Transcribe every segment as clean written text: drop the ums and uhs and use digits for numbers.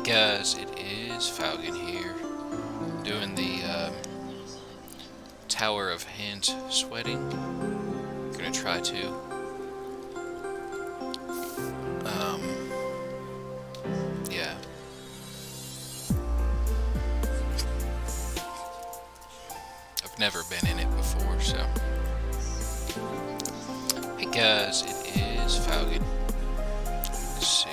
Guys, it is Faugaun here, doing the Tower of Hands Sweating. Gonna try to yeah. I've never been in it before, so. Hey guys, it is Faugaun. Let's see.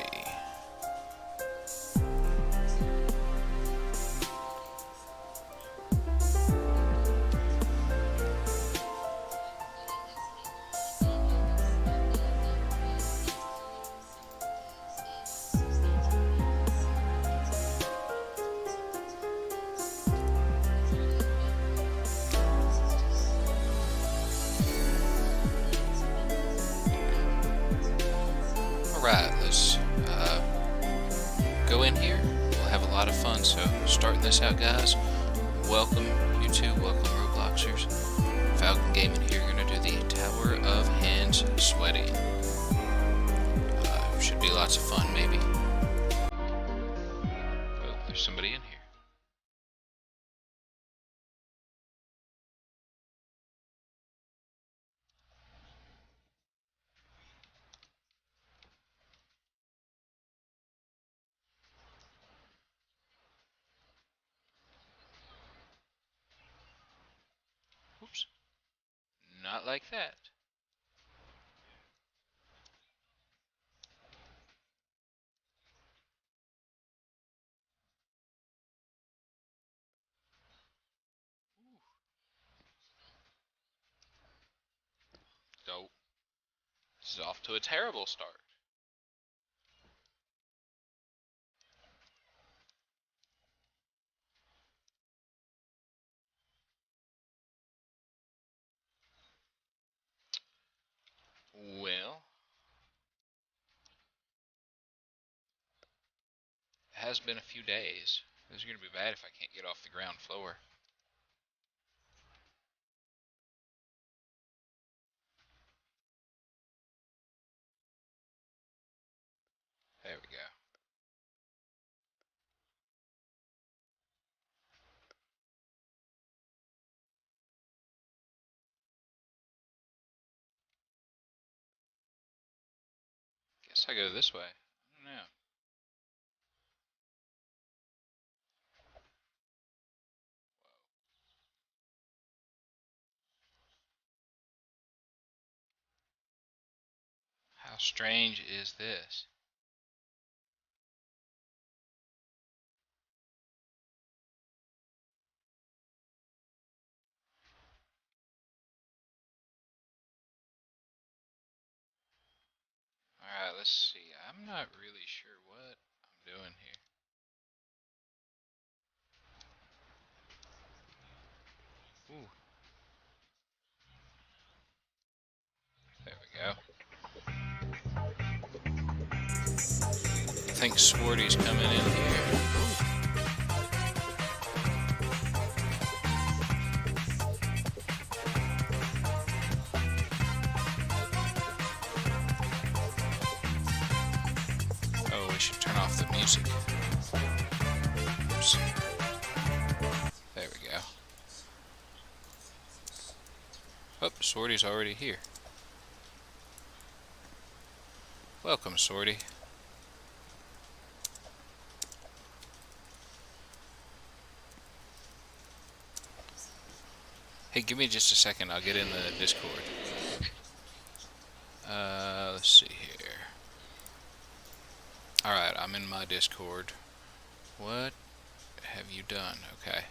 Alright, let's go in here. We'll have a lot of fun, so starting this out, guys. Welcome, YouTube, welcome, Robloxers. Faugaun Gaming here, gonna do the Tower of Hands Sweating. Should be lots of fun, maybe. Oh, there's somebody in here. Oops. Not like that. So, this is off to a terrible start. Well, it has been a few days. This is going to be bad if I can't get off the ground floor. There we go. Guess I go this way. I don't know. How strange is this? Alright, let's see. I'm not really sure what I'm doing here. Ooh. There we go. I think Swarty's coming in here. Oh, we should turn off the music. Oops. There we go. Oh, Swarty's already here. Welcome, Swarty. Hey, give me just a second. I'll get in the Discord. Let's see here. Alright, I'm in my Discord. What have you done? Okay.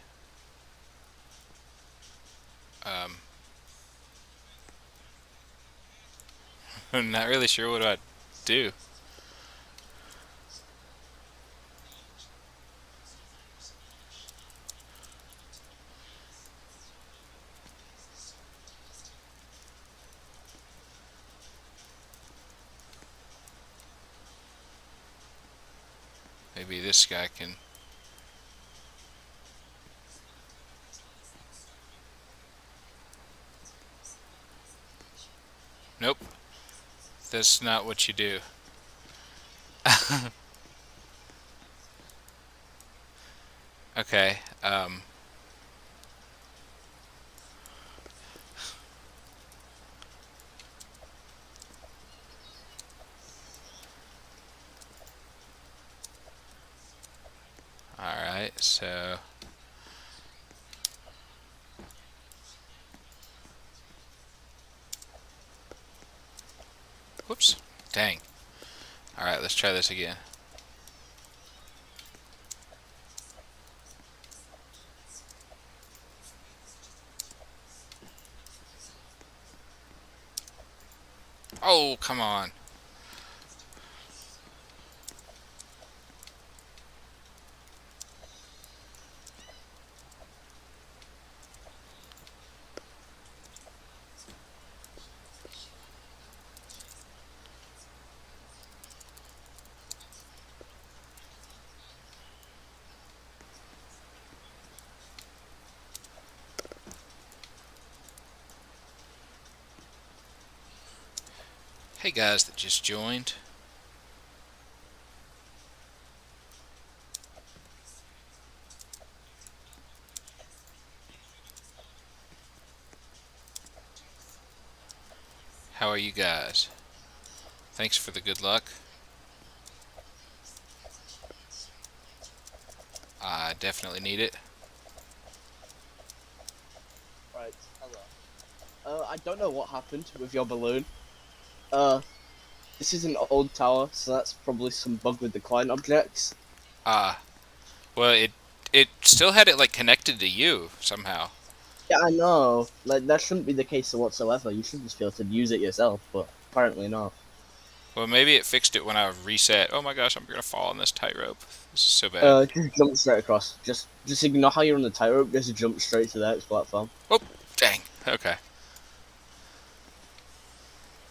I'm not really sure what I do. Maybe this guy can... Nope. That's not what you do. Okay. Alright, so... Whoops. Dang. Alright, let's try this again. Oh, come on. Hey guys that just joined. How are you guys? Thanks for the good luck. I definitely need it. Right, hello. I don't know what happened with your balloon. Uh, this is an old tower, so that's probably some bug with the client objects. Ah, well, it still had it like connected to you somehow. Yeah, I know. Like, that shouldn't be the case whatsoever. You should just be able to use it yourself, but apparently not. Well, maybe it fixed it when I reset. Oh my gosh, I'm gonna fall on this tightrope. This is so bad. Just jump straight across. Just ignore how you're on the tightrope, just jump straight to the next platform. Oh, dang. Okay.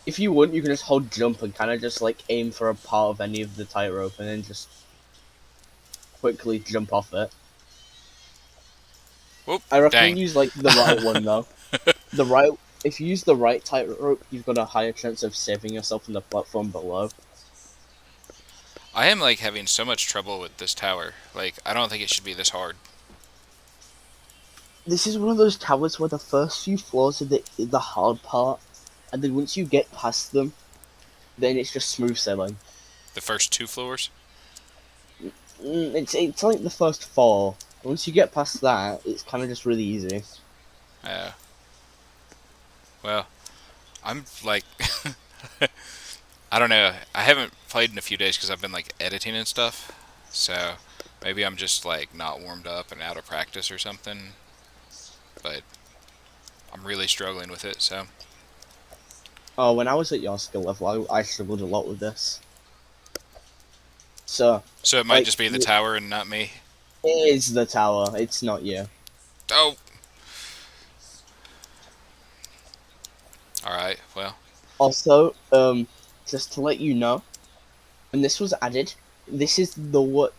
If you want, you can just hold jump and kind of just, like, aim for a part of any of the tightrope and then just quickly jump off it. Whoop, I dang. recommend use, like, the right one, though. The right If you use the right tightrope, you've got a higher chance of saving yourself on the platform below. I am like having so much trouble with this tower. Like, I don't think it should be this hard. This is one of those towers where the first few floors are the hard part, and then once you get past them, then it's just smooth sailing. The first two floors? It's like the first four. Once you get past that, it's kind of just really easy. Yeah. Well, I'm like, I don't know. I haven't played in a few days because I've been like editing and stuff. So maybe I'm just like not warmed up and out of practice or something. But I'm really struggling with it. So Oh, when I was at your skill level, I struggled a lot with this. So, so it might like, just be the tower and not me. it is the tower. It's not you. Oh. All right. Well. Also, just to let you know, when this was added, this is the what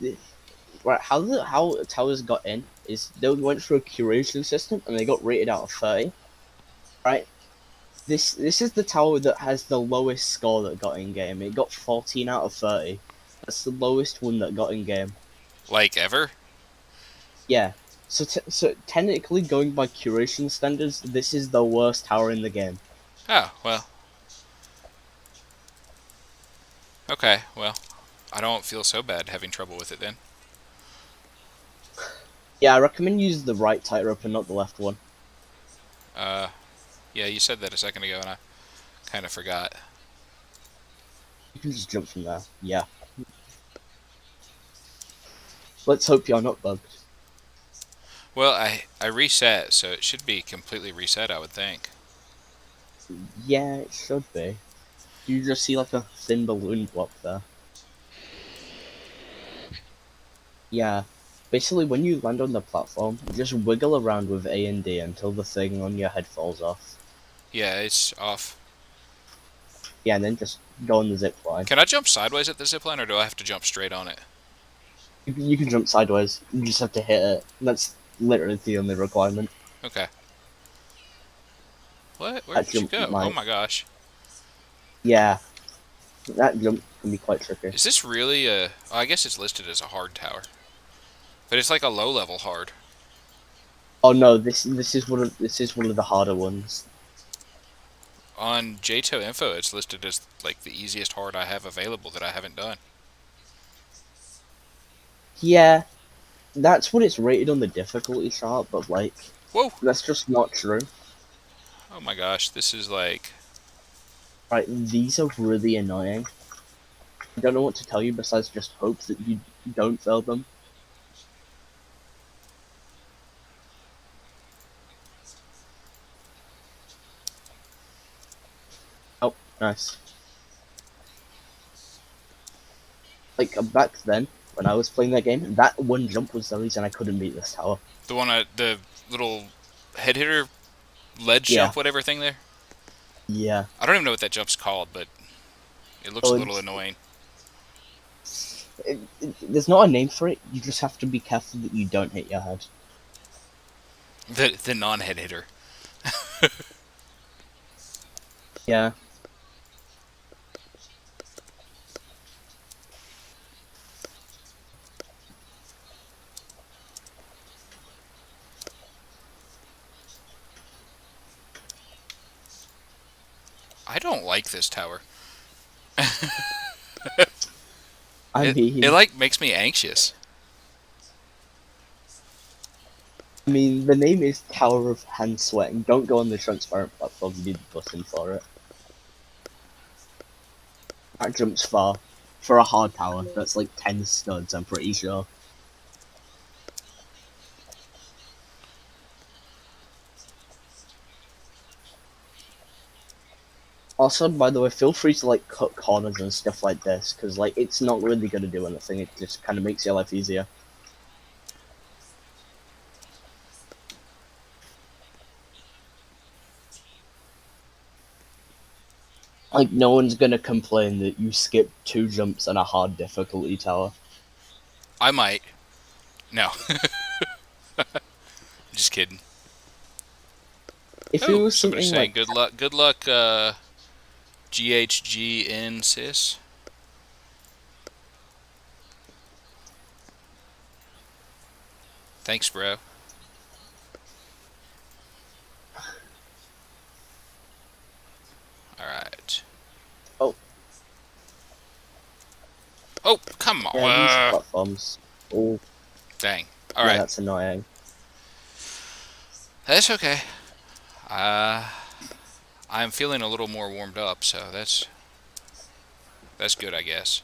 right how towers got in is they went through a curation system and they got rated out of 30. Right. This is the tower that has the lowest score that got in game. It got 14 out of 30. That's the lowest one that got in game. Like ever? Yeah. So technically, going by curation standards, this is the worst tower in the game. Oh, well. Okay, well. I don't feel so bad having trouble with it then. Yeah, I recommend use the right tightrope and not the left one. Uh, yeah, you said that a second ago and I kind of forgot. You can just jump from there. Yeah. Let's hope you're not bugged. Well, I reset, so it should be completely reset, I would think. Yeah, it should be. You just see like a thin balloon block there. Yeah. Basically, when you land on the platform, just wiggle around with A and D until the thing on your head falls off. Yeah, it's off. Yeah, and then just go on the zip line. Can I jump sideways at the zipline, or do I have to jump straight on it? You can jump sideways. You just have to hit it. That's literally the only requirement. Okay. What? Where That did you jump go? Oh might. my gosh. Yeah, that jump can be quite tricky. Is this really a... Oh, I guess it's listed as a hard tower. But it's like a low level hard. Oh no, this is one of the harder ones. On JTO info, it's listed as like the easiest hard I have available that I haven't done. Yeah, that's what it's rated on the difficulty chart, but like Whoa! that's just not true. Oh my gosh, this is like Right, these are really annoying. I don't know what to tell you besides just hope that you don't fail them. Oh, nice. Like back then, when I was playing that game, that one jump was the reason I couldn't beat this tower. the one the little head hitter ledge Yeah, jump, whatever thing there. yeah. I don't even know what that jump's called, but it looks a Oh, little annoying. there's not a name for it. You just have to be careful that you don't hit your head. The non head hitter. Yeah. I don't like this tower. I It mean, like makes me anxious. the name is Tower of Hand Sweating. Don't go on the transparent platform. You need the button for it. That jumps far for a hard tower. That's like 10 studs. I'm pretty sure. Also, by the way, feel free to like cut corners and stuff like this, because like it's not really gonna do anything. It just kind of makes your life easier. Like no one's gonna complain that you skipped 2 jumps on a hard difficulty tower. I might. No, just kidding. If it Oh, was somebody's something saying like good luck. Good luck, GHGN sis. Thanks, bro. All right. oh Oh, come on. yeah these platforms, oh Dang. All yeah right. that's annoying. That's okay. Uh, I'm feeling a little more warmed up, so that's good, I guess.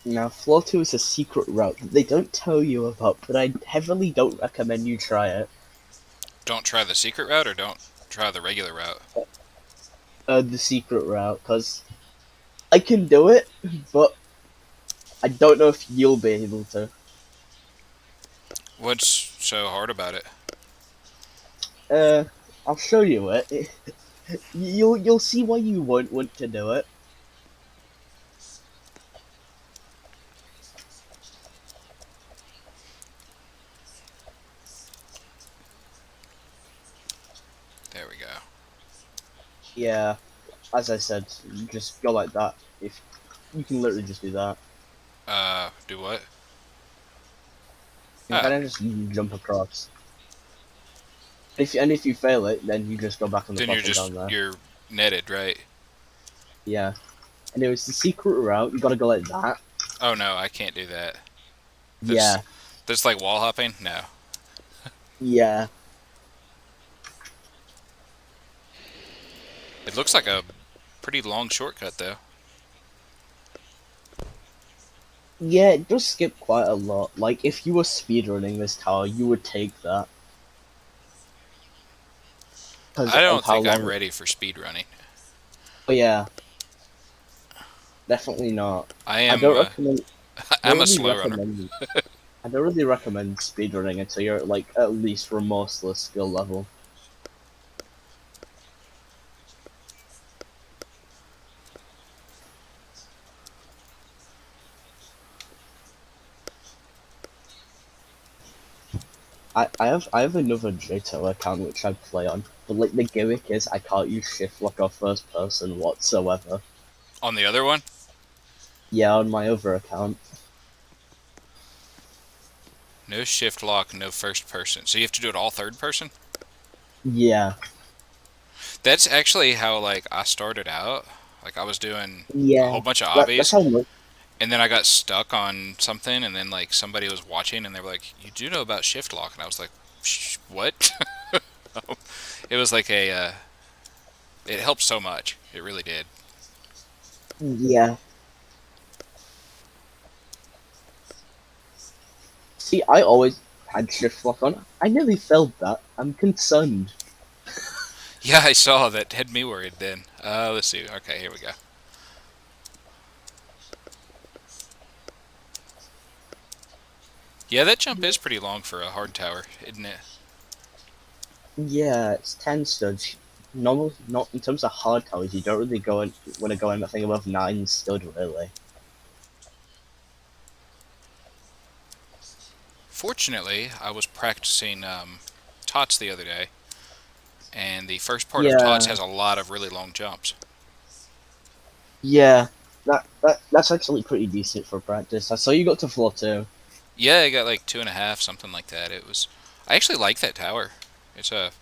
Now floor 2 is a secret route that they don't tell you about, but I heavily don't recommend you try it. Don't try the secret route, or don't try the regular route. The secret route, because I can do it, but I don't know if you'll be able to. What's so hard about it? Uh, I'll show you it. You'll see why you won't want to do it. There we go. Yeah, as I said, you just go like that. If you can literally just do that, Do what? you Ah, kind of just jump across. If you fail it, then you just go back on the then platform down there. you're netted, right? Yeah. And it was the secret route. You gotta go like that. Oh no, I can't do that. That's Yeah. that's like wall hopping. No, Yeah. it looks like a pretty long shortcut though. Yeah, it does skip quite a lot. Like, if you were speedrunning this tower, you would take that. Because I of don't how think I'm long. ready for speed running. But yeah, definitely not. I I am. don't recommend. I don't I'm a really slow runner. recommend. I don't really recommend speedrunning until you're like at least remorseless skill level. I have another JTO account which I play on, but like the gimmick is I can't use shift lock or first person whatsoever. On the other one, Yeah, on my other account. no shift lock, no first person. So you have to do it all third person. Yeah, That's actually how like I started out. Like I was doing a whole yeah. bunch of That's obbies, how much. and then I got stuck on something, and then like somebody was watching, and they were like, "You do know about shift lock?" And I was like, "What?" It was like a. It helped so much. It really did. Yeah. See, I always had shift lock on. I nearly failed that. I'm concerned. Yeah, I saw that. Had me worried then. Let's see. Okay, here we go. Yeah, that jump is pretty long for a hard tower, isn't it? Yeah, it's 10 studs. Normal, not in terms of hard towers, you don't really want to go anything above 9 stud, really. Fortunately, I was practicing tots the other day, and the first part of tots Yeah, has a lot of really long jumps. yeah. That's actually pretty decent for practice. I saw you got to floor 2. Yeah, I got like 2.5, something like that. It was. I actually like that tower. It's a.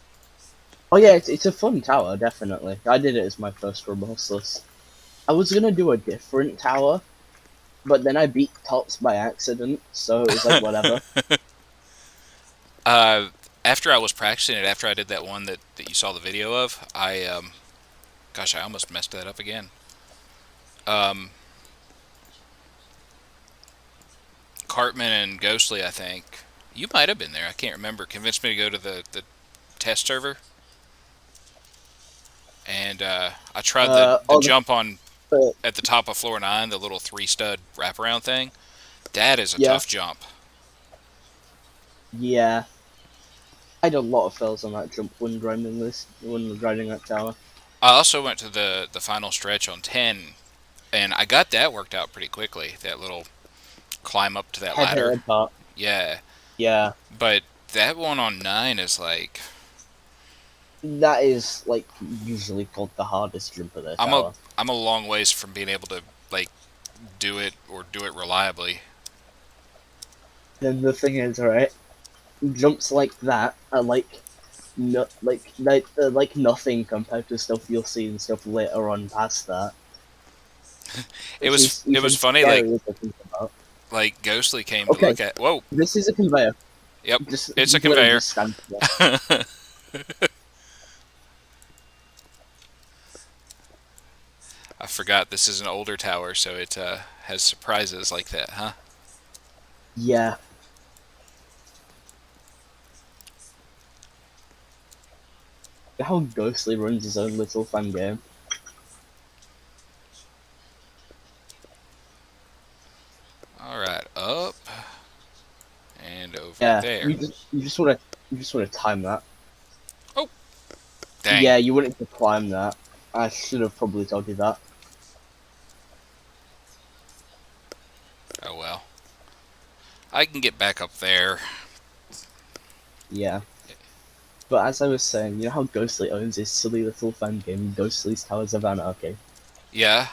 Oh yeah, it's a fun tower, definitely. I did it as my first remorseless. I was gonna do a different tower, but then I beat Tots by accident, so it was like whatever. uh, After I was practicing it, after I did that one that you saw the video of, gosh, I almost messed that up again. Um, Cartman and Ghostly, I think. You might have been there. I can't remember. Convinced me to go to the test server, and I tried the Oh, the, jump on uh, at the top of floor 9, the little 3 stud wraparound thing. That is a yeah, tough jump. yeah. I had a lot of fails on that jump when grinding that tower. I also went to the final stretch on 10, and I got that worked out pretty quickly. That little climb up to that Head ladder. head part. Yeah, Yeah, but that one on 9 is like that is like usually called the hardest jump of the I'm a tower. I'm a long ways from being able to like do it or do it reliably. Then the thing is, right, jumps like that are like no, they're like nothing compared to stuff you'll see and stuff later on past that, It which was is it even was funny like scarier to think about. Ghostly came to Okay, look at. Whoa, this is a conveyor. yep, Just it's a literally conveyor. just stand there. I forgot this is an older tower, so it has surprises like that, huh? Yeah. How Ghostly runs his own little fun game. All right, up and over Yeah, there. you just wanna time that. Oh, dang. Yeah, you wouldn't have to climb that. I should have probably told you that. Oh well. I can get back up there. Yeah. But as I was saying, you know how Ghostly owns his silly little fan game, Ghostly's Towers of Anarchy? Yeah.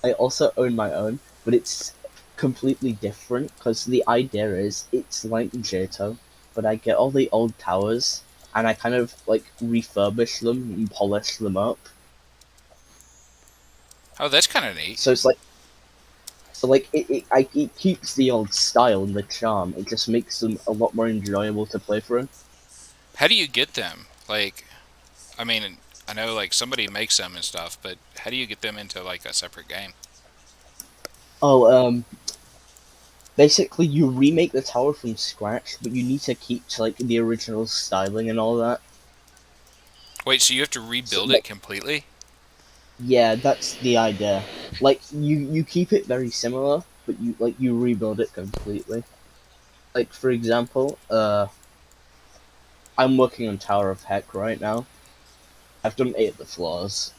I also own my own, but it's completely different because the idea is it's like Jato, but I get all the old towers and I kind of like refurbish them and polish them up. Oh, that's kind of neat. So it's like it keeps the old style and the charm. It just makes them a lot more enjoyable to play through. How do you get them? Like, I mean, I know like somebody makes them and stuff, but how do you get them into like a separate game? Oh, basically you remake the tower from scratch, but you need to keep to, like the original styling and all that. Wait, so you have to So, rebuild it like, completely? yeah, that's the idea. Like you keep it very similar, but you rebuild it completely. Like for example, I'm working on Tower of Heck right now. I've done 8 of the floors.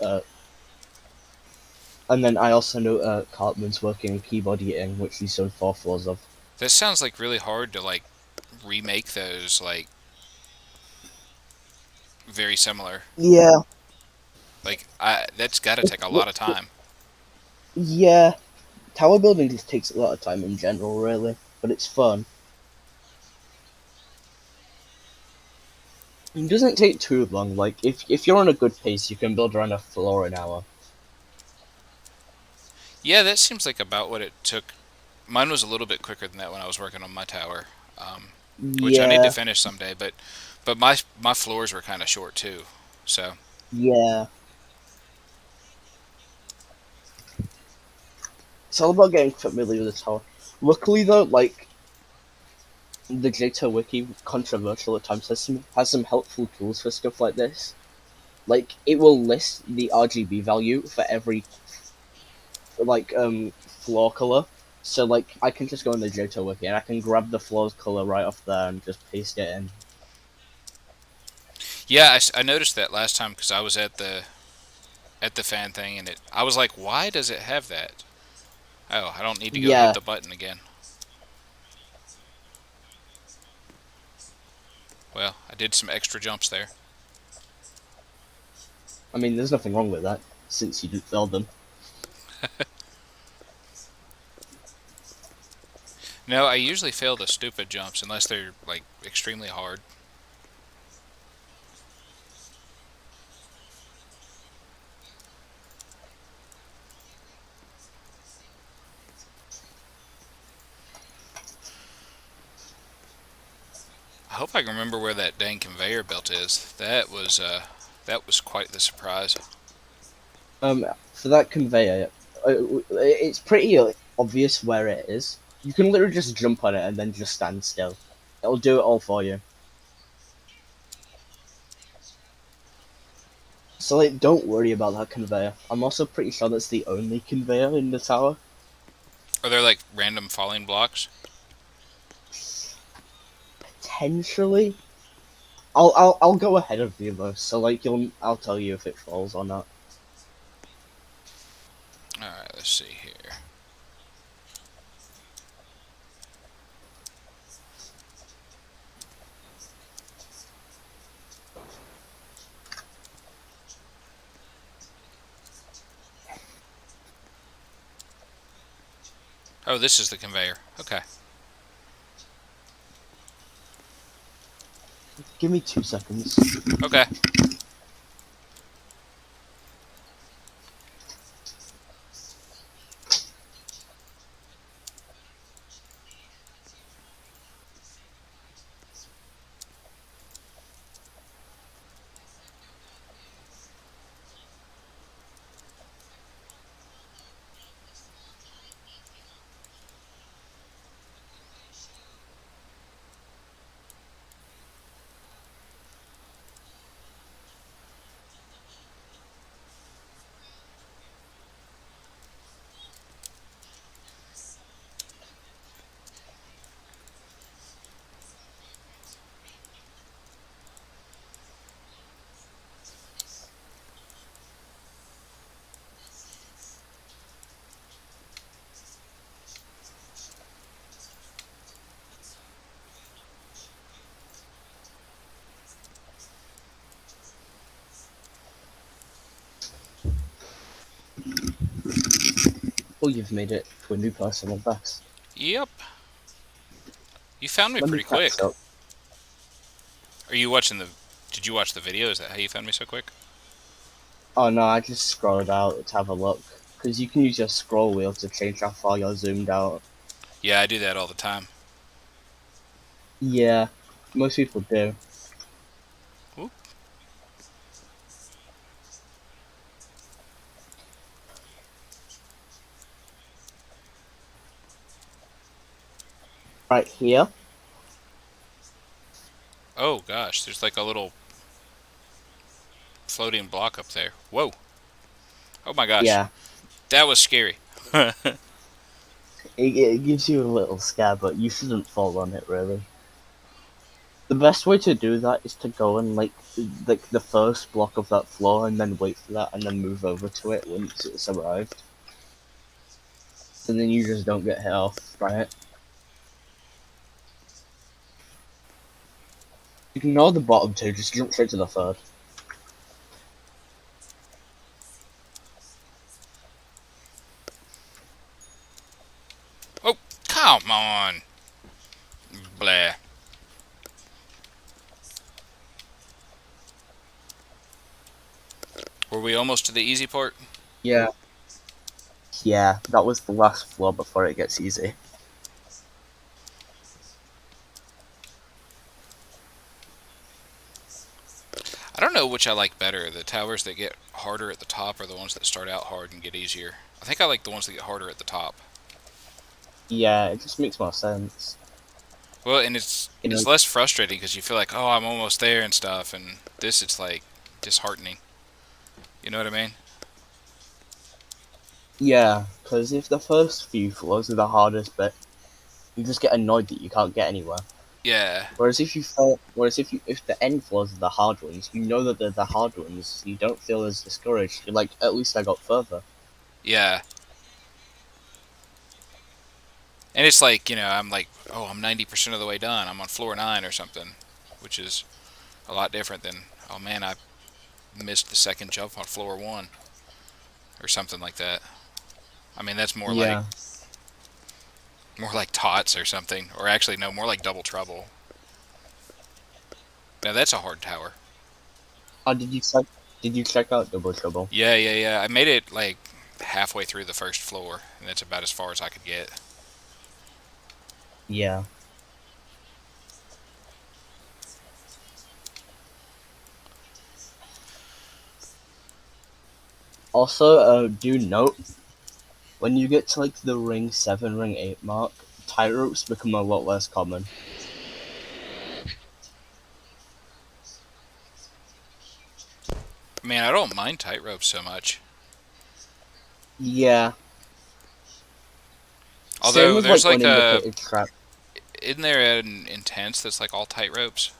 And then I also know Cartman's working on keyboard eating, which he's done 4 floors of. That sounds like really hard to like. remake those like very similar. Yeah, Like I that's got to it's, take a lot of time. yeah. Tower building just takes a lot of time in general, really, but it's fun. It doesn't take too long. Like if you're on a good pace, you can build around a floor an hour. Yeah, that seems like about what it took. Mine was a little bit quicker than that when I was working on my tower, which I need to Yeah, finish someday. But my floors were kind of short too, so yeah. It's all about getting familiar with the tower. Luckily though, like the JTO wiki, controversial at times, has some helpful tools for stuff like this. Like it will list the RGB value for every floor color. So like I can just go in the JTO wiki and I can grab the floor's color right off there and just paste it in. yeah, I noticed that last time because I was at the fan thing and it I was like, why does it have that? Oh, I don't need to go hit Yeah, the button again. Well, I did some extra jumps there. I mean there's nothing wrong with that since you didn't fill them. No, I usually fail the stupid jumps unless they're like extremely hard. I hope I can remember where that dang conveyor belt is. That was quite the surprise. For that conveyor, it's pretty obvious where it is. You can literally just jump on it and then just stand still. It'll do it all for you. So like, don't worry about that conveyor. I'm also pretty sure that's the only conveyor in the tower. Are there like random falling blocks? Potentially, I'll go ahead of you though. So like, I'll tell you if it falls or not. All right, let's see here. Oh, this is the conveyor. Okay. Give me 2 seconds. Okay. Oh, you've made it to a new personal best. Yep. You found me Let me pretty catch quick. up. Are you watching the? Did you watch the video? Is that how you found me so quick? Oh no, I just scrolled out to have a look. Because you can use your scroll wheel to change how far you're zoomed out. Yeah, I do that all the time. Yeah, most people do. Oop. Right here. Oh gosh, there's like a little floating block up there. Whoa. Oh my gosh, Yeah, that was scary. it gives you a little scare, but you shouldn't fall on it really. The best way to do that is to go and like the first block of that floor, and then wait for that, and then move over to it once it's arrived. So then you just don't get hit off by it. Ignore the bottom two, just jump straight to the third. Oh, come on. Blah. Were we almost to the easy part? Yeah. Yeah, that was the last floor before it gets easy. I don't know which I like better, the towers that get harder at the top or the ones that start out hard and get easier. I think I like the ones that get harder at the top. Yeah, it just makes more sense. Well, and it's You know, it's less frustrating because you feel like, oh, I'm almost there and stuff, and this it's like disheartening. You know what I mean? yeah, because if the first few floors are the hardest bit, you just get annoyed that you can't get anywhere. Yeah, Whereas if the end floors are the hard ones, you know that they're the hard ones. You don't feel as discouraged. You're like, at least I got further. yeah. And it's like, I'm like, oh, I'm 90% of the way done. I'm on floor 9 or something, which is a lot different than, oh man, I missed the second jump on floor 1 or something like that. I mean, that's Yeah. more like tots or something, or actually no, more like double trouble. Now that's a hard tower. How did you check? Did you check out Double Trouble? Yeah, yeah, yeah. I made it like halfway through the first floor, and that's about as far as I could get. Yeah. Also, do note when you get to like the ring 7, ring 8 mark, tight ropes become a lot less common. Man, I don't mind tightrope so much. Yeah. Same Although with there's like like a, unindicated trap. isn't there an intense that's like all tight ropes?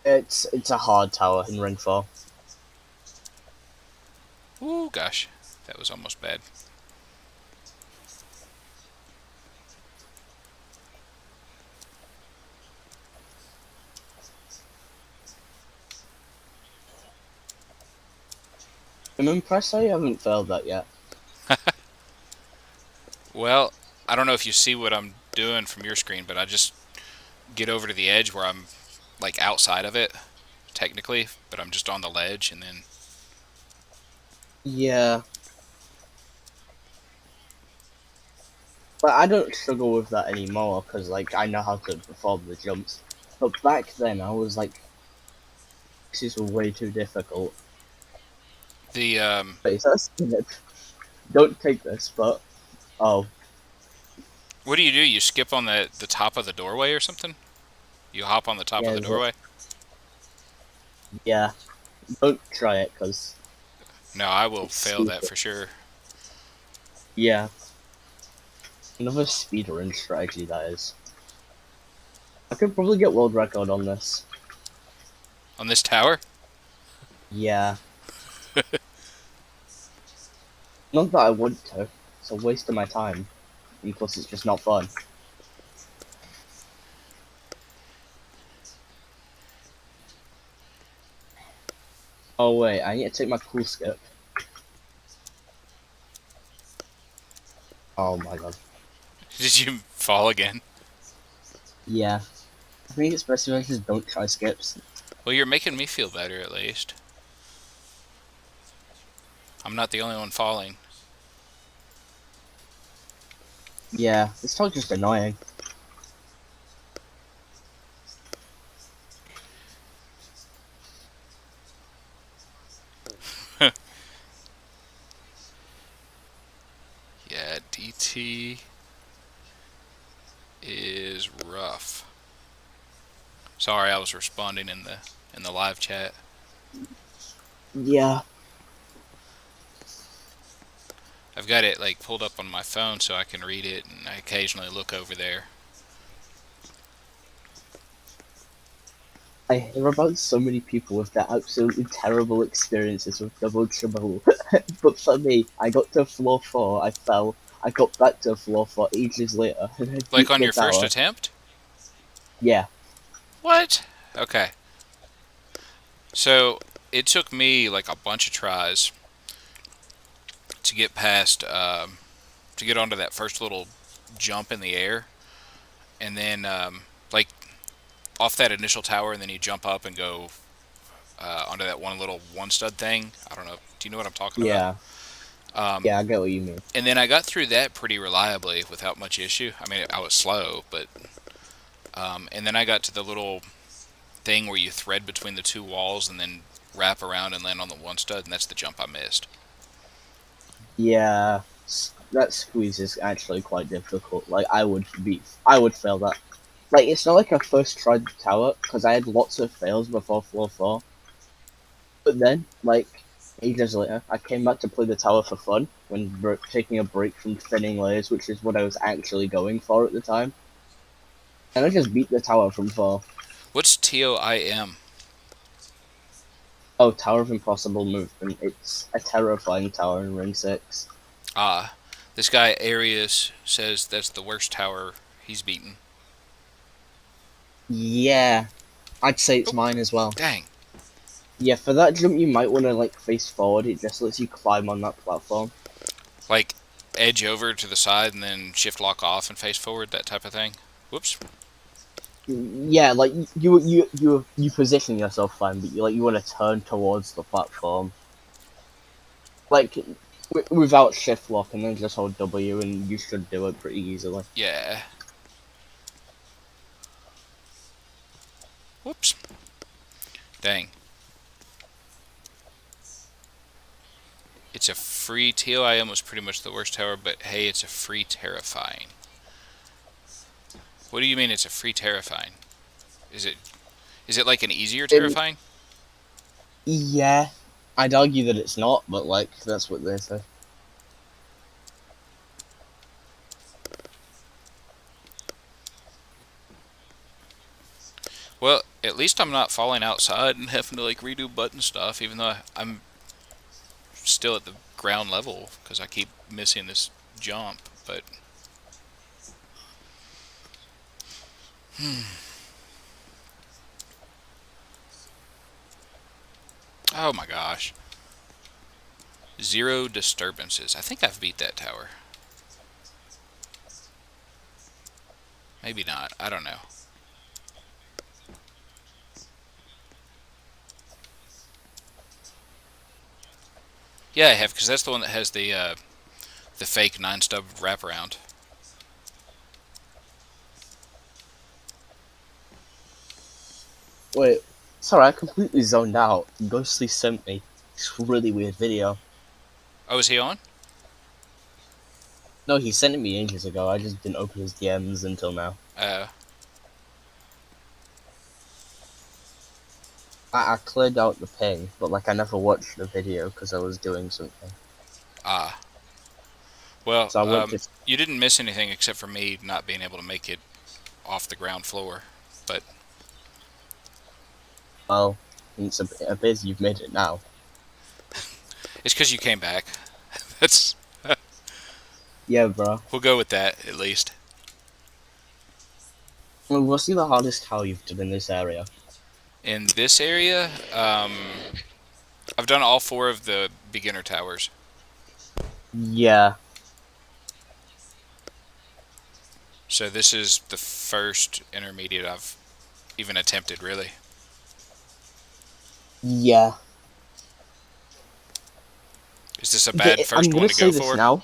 It's a hard tower in ring 4. Ooh, gosh, that was almost bad. I'm impressed I haven't failed that yet. Well, I don't know if you see what I'm doing from your screen, but I just get over to the edge where I'm like outside of it, technically, but I'm just on the ledge, and then Yeah. But I don't struggle with that anymore because like I know how to perform the jumps. But back then I was like, this is way too difficult. the But it's a skip. Don't take this, but oh what do? You skip on the top of the doorway or something? You hop on the top of yeah, the doorway? yeah. Don't try it because No, I will it's fail that stupid. for sure. Yeah, another speedrun strategy that is. I could probably get world record on this. On this tower? Yeah, not that I want to. It's a waste of my time, and plus it's just not fun. Oh wait, I need to take my cool skip. Oh my god. Did you fall again? Yeah, I think it's best if I just don't try skips. Well, you're making me feel better at least. I'm not the only one falling. Yeah, this talk's just annoying. Yeah, DT is rough. Sorry, I was responding in the live chat. Yeah, I've got it like pulled up on my phone so I can read it, and I occasionally look over there. I hear about so many people with their absolutely terrible experiences with Double Trouble. But for me, I got to floor 4, I fell, I got back to floor 4 ages later, and I Like beat on the your first tower. attempt? Yeah, What? Okay. So it took me like a bunch of tries to get past, to get onto that first little jump in the air, and then like off that initial tower, and then you jump up and go onto that one little one stud thing. I don't know. Do you know what I'm talking about? Yeah, yeah, I get what you mean. And then I got through that pretty reliably without much issue. I mean, I was slow, but and then I got to the little thing where you thread between the two walls and then wrap around and land on the one stud, and that's the jump I missed. Yeah, that squeeze is actually quite difficult. Like I would fail that. Like it's not like I first tried the tower because I had lots of fails before floor 4. But then, like ages later, I came back to play the tower for fun when taking a break from thinning layers, which is what I was actually going for at the time. And I just beat the tower from 4. What's TOIM? Oh, Tower of Impossible Movement. It's a terrifying tower in Ring 6. This guy Arius says that's the worst tower he's beaten. Yeah, I'd say it's Oh, mine as well. dang. Yeah, for that jump you might want to like face forward, it just lets you climb on that platform. Like edge over to the side and then shift lock off and face forward, that type of thing. Whoops. Yeah, like you position yourself fine, but you want to turn towards the platform. Like without shift lock and then just hold W and you should do it pretty easily. Yeah. Whoops. Dang. It's a free TOIM was pretty much the worst tower, but hey, it's a free terrifying. What do you mean it's a free terrifying? Is it like an easier And terrifying? yeah, I'd argue that it's not, but like that's what they say. Well, at least I'm not falling outside and having to like redo button stuff, even though I'm still at the ground level because I keep missing this jump. But oh my gosh, zero disturbances. I think I've beat that tower. Maybe not. I don't know. Yeah, I have because that's the one that has the fake 9 stub wraparound. Wait, sorry, I completely zoned out. Ghostly sent me this really weird video. Oh, is he on? No, he sent it me ages ago. I just didn't open his DMs until now. Uh, I cleared out the ping, but like I never watched the video because I was doing something. ah. Well, So I went to you didn't miss anything except for me not being able to make it off the ground floor. But well, it's a biz. You've made it now. it's because you came back. That's Yeah, bro. we'll go with that at least. Well, what's the hardest tower you've done in this area? In this area, I've done all 4 of the beginner towers. Yeah, So this is the first intermediate I've even attempted, really. yeah. Is this a bad I'm first one gonna to say go this for? now.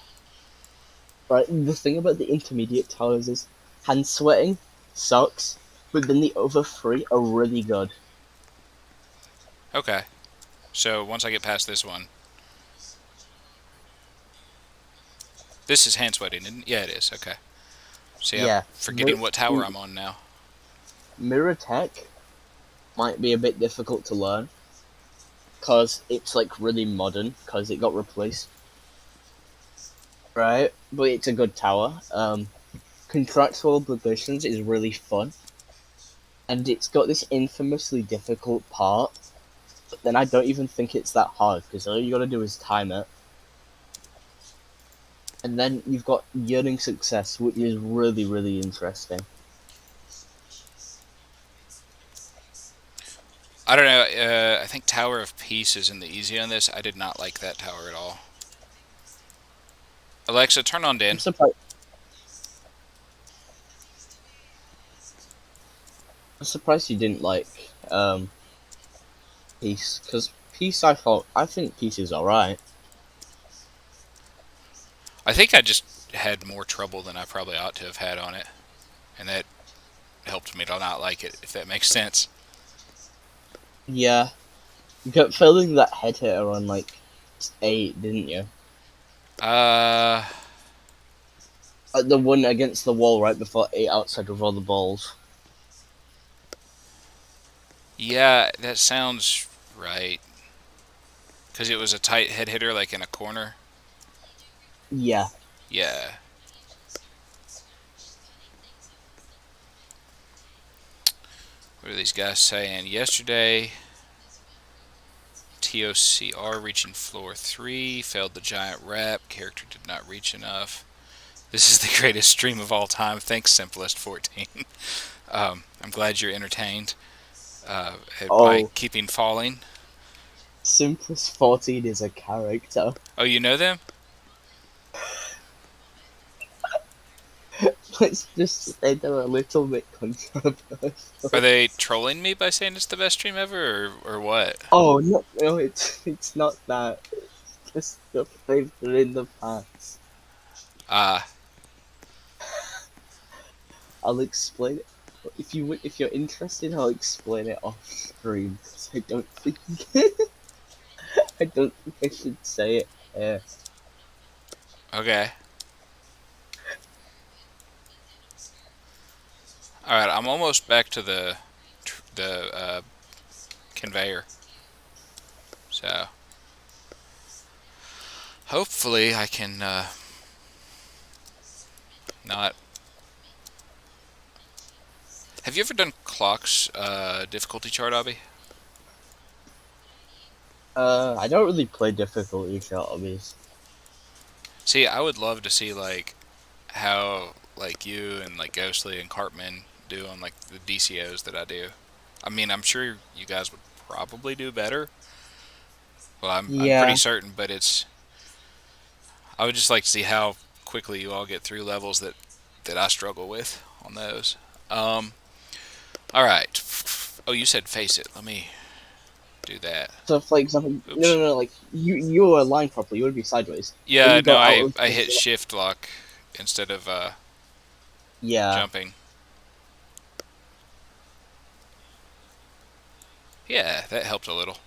Right, the thing about the intermediate towers is hand sweating sucks, but then the other 3 are really good. Okay. So once I get past this one, this is hand sweating, isn't it? Yeah, it is. Okay. See, I'm Yeah, forgetting what tower I'm on now. Mirror Tech might be a bit difficult to learn because it's like really modern because it got replaced, right? But it's a good tower. Contractual Obligations is really fun, and it's got this infamously difficult part. But then I don't even think it's that hard because all you gotta do is time it. And then you've got Yearning Success, which is really, really interesting. I don't know. I think Tower of Peace is in the easy on this. I did not like that tower at all. Alexa, turn on I'm Dan. surprised. I'm surprised you didn't like Peace, because Peace, I think Peace is alright. I think I just had more trouble than I probably ought to have had on it, and that helped me to not like it, if that makes sense. Yeah, you kept failing that head hitter on like 8, didn't you? Uh, Like the one against the wall right before 8 outside with all the balls. yeah, that sounds right. Because it was a tight head hitter, like in a corner. Yeah. Yeah. What are these guys saying? Yesterday, TOCR reaching floor 3, failed the giant rep, character did not reach enough. This is the greatest stream of all time. Thanks, Simplest14. I'm glad you're entertained by Oh, keeping falling. Simplest 14 is a character. Oh, you know them? Let's just say they're a little bit Are controversial. they trolling me by saying it's the best stream ever, or what? Oh, no, it's not that. It's just the they've done in the past. Ah, I'll explain it. If you're interested, I'll explain it off stream. Because I don't think I don't think I should say it here. okay. All right, I'm almost back to the conveyor. So hopefully I can not. Have you ever done clocks difficulty chart, Abby? I don't really play difficulty shot hobbies. See, I would love to see like how like you and like Ghostly and Cartman do on like the DCOs that I do. I mean, I'm sure you guys would probably do better. Well, I'm pretty Yeah. certain, but it's I would just like to see how quickly you all get through levels that I struggle with on those. Um, all right. Oh, you said face it. Let me do that. So, for example, Oops. no, like you were aligned properly. You would be sideways. When Yeah, you no, go out of I the hit shot, shift lock instead of yeah. jumping. Yeah, that helped a little.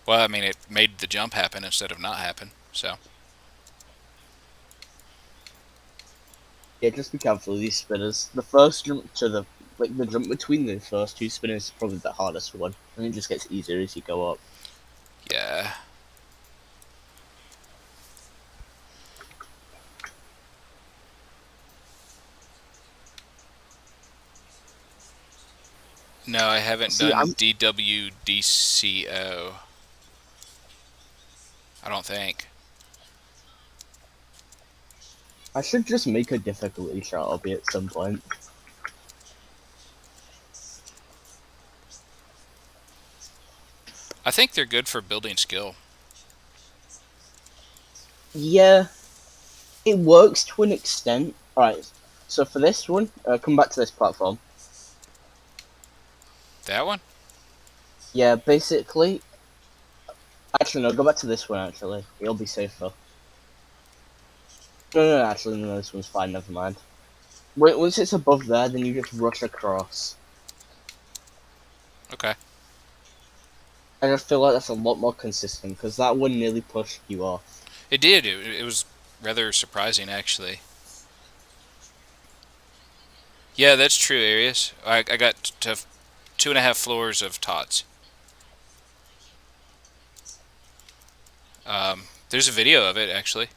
Well, I mean, it made the jump happen instead of not happen. So, Yeah, just be careful of these spinners. The first jump to the jump between the first two spinners is probably the hardest one, and it just gets easier as you go up. yeah. No, I haven't See, done DWDCO. I don't think. I should just make a difficulty shot hobby at some point. I think they're good for building skill. Yeah, it works to an extent. Alright, so for this one, come back to this platform. That one? Yeah, basically. Actually, no, go back to this one, actually. It'll be safer. No, actually, no, this one's fine, never mind. Once it's above there, then you just rush across. Okay. I just feel like that's a lot more consistent, because that one nearly pushed you off. It did. It was rather surprising, actually. Yeah, that's true, Arius. I got to 2.5 floors of tots. There's a video of it, actually.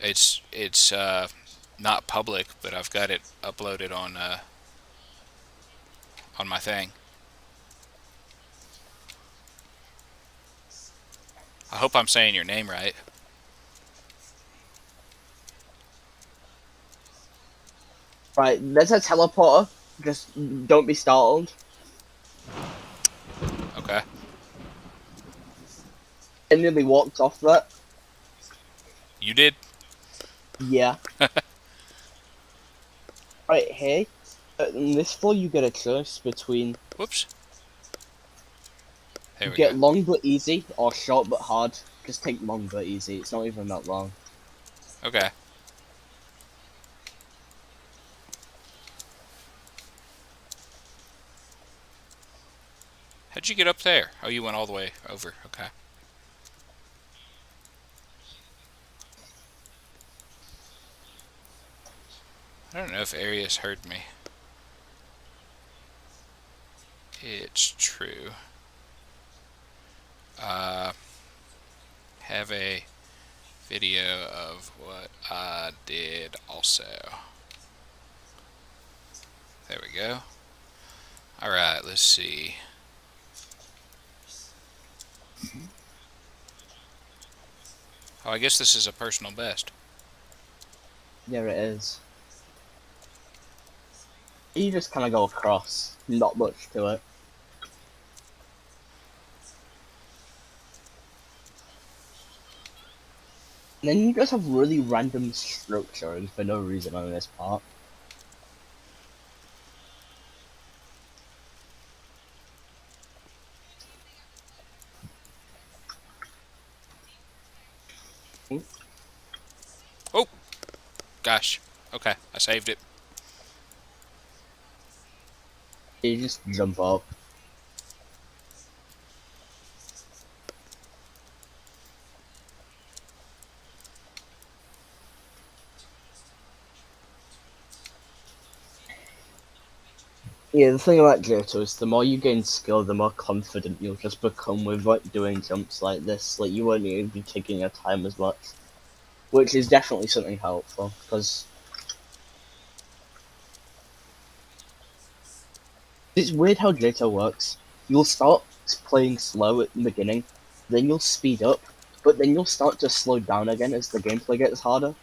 It's not public, but I've got it uploaded on my thing. I hope I'm saying your name right. Right, there's a teleporter. Just don't be startled. I nearly walked off that. You did? Yeah. Right, hey. In this floor, you get a choice between Whoops. There we go. get long but easy or short but hard. Just take long but easy. It's not even that long. Okay. How'd you get up there? Oh, you went all the way over. Okay. I don't know if Arius heard me. It's true. Uh, have a video of what I did also. There we go. Alright, let's see. Oh, I guess this is a personal best. There it is. You just kind of go across. Not much to it. And then you just have really random structures for no reason on this part. Oh, gosh. Okay, I saved it. You just jump up. Yeah, the thing about Johto is the more you gain skill, the more confident you'll just become with like doing jumps like this. Like you won't even be taking your time as much, which is definitely something helpful because it's weird how Johto works. You'll start playing slow at the beginning, then you'll speed up, but then you'll start to slow down again as the gameplay gets harder.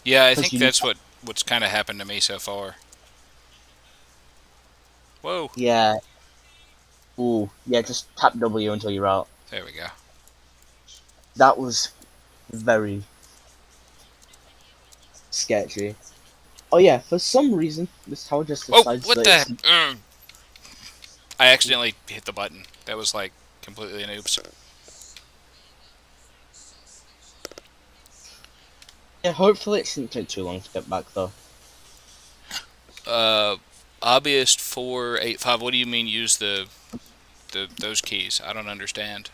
Yeah, I Because think you need, that's what's kind of happened to me so far. Whoa. yeah, ooh, yeah, just tap W until you're out. There we go. That was very sketchy. Oh yeah, for some reason, this tower just Oh, decides what that the? it's. I accidentally hit the button. That was like completely an oops. Yeah, hopefully it shouldn't take too long to get back though. Uh, Obvious 485. What do you mean use the those keys? I don't understand.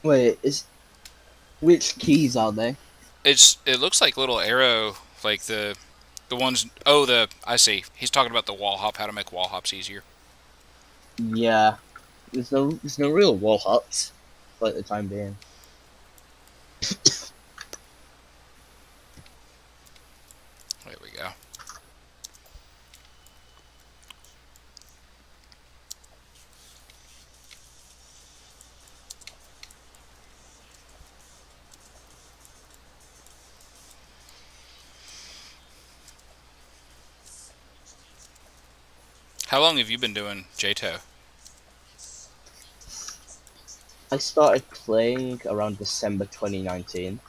Wait, is which keys are they? It looks like little arrow, like the ones. Oh, the I see. He's talking about the wall hop. How to make wall hops easier. Yeah, there's no real wall hops for the time being. There we go. How long have you been doing JTO? I started playing around December 2019,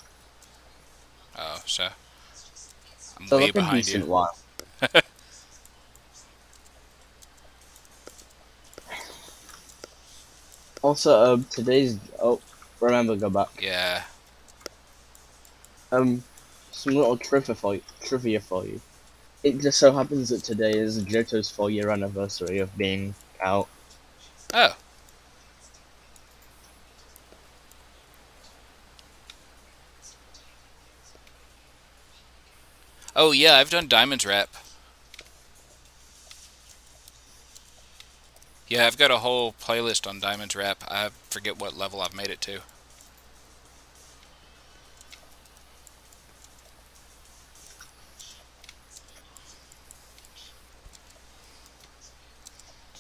Oh, so I'm so way like a behind you. decent while. Also, today's remember go back. Yeah. Um, some little trivia for you. It just so happens that today is Johto's 4-year anniversary of being out. Oh. Oh yeah, I've done Diamond's Rap. Yeah, I've got a whole playlist on Diamond's Rap. I forget what level I've made it to.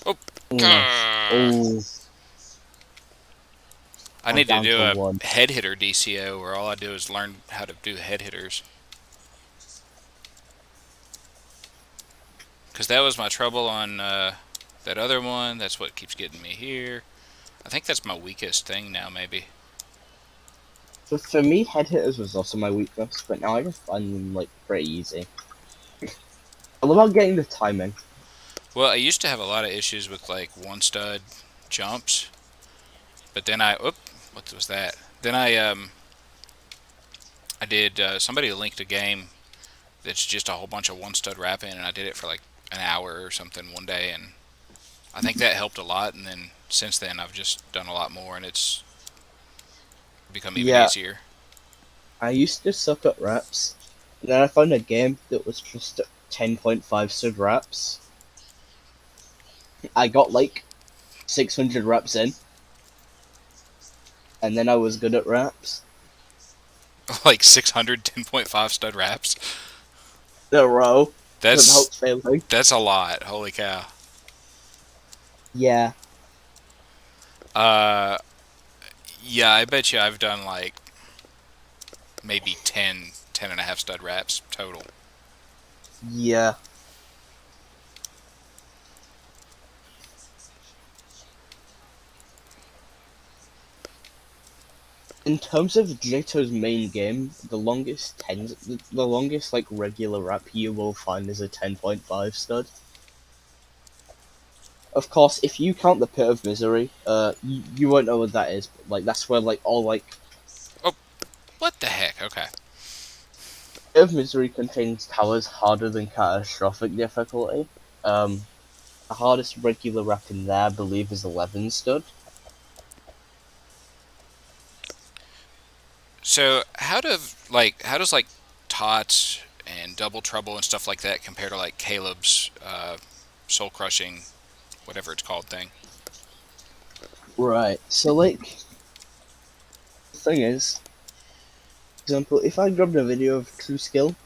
Oh, Oh, nice. grr. Oh, I I'm need to down do to a one. head hitter DCO where all I do is learn how to do head hitters. Because that was my trouble on that other one. That's what keeps getting me here. I think that's my weakest thing now, maybe. So for me, head hitters was also my weakness, but now I just find them like pretty easy. I love about getting the timing. Well, I used to have a lot of issues with like one stud jumps, but then what was that? Then I did somebody linked a game that's just a whole bunch of one stud rapping, and I did it for like an hour or something one day, and I think that helped a lot. And then since then, I've just done a lot more, and it's become even Yeah, easier. I used to suck at reps, and then I found a game that was just 10.5 stud reps. I got like 600 reps in, and then I was good at reps. Like 610.5 stud raps. In a row, That's without failing. that's a lot. Holy cow. Yeah, Uh, yeah, I bet you I've done like maybe 10 and a half stud raps total. yeah. In terms of Jito's main game, the longest like regular rep you will find is a 10.5 stud. Of course, if you count the Pit of Misery, you won't know what that is. But, like that's where like all like Oh, what the heck? Okay. Pit of Misery contains towers harder than catastrophic difficulty. Um, the hardest regular rep in there, I believe, is 11 stud. So how does like Tots and Double Trouble and stuff like that compare to like Caleb's soul crushing whatever it's called thing? Right. So like the thing is, for example, if I grabbed a video of True Skill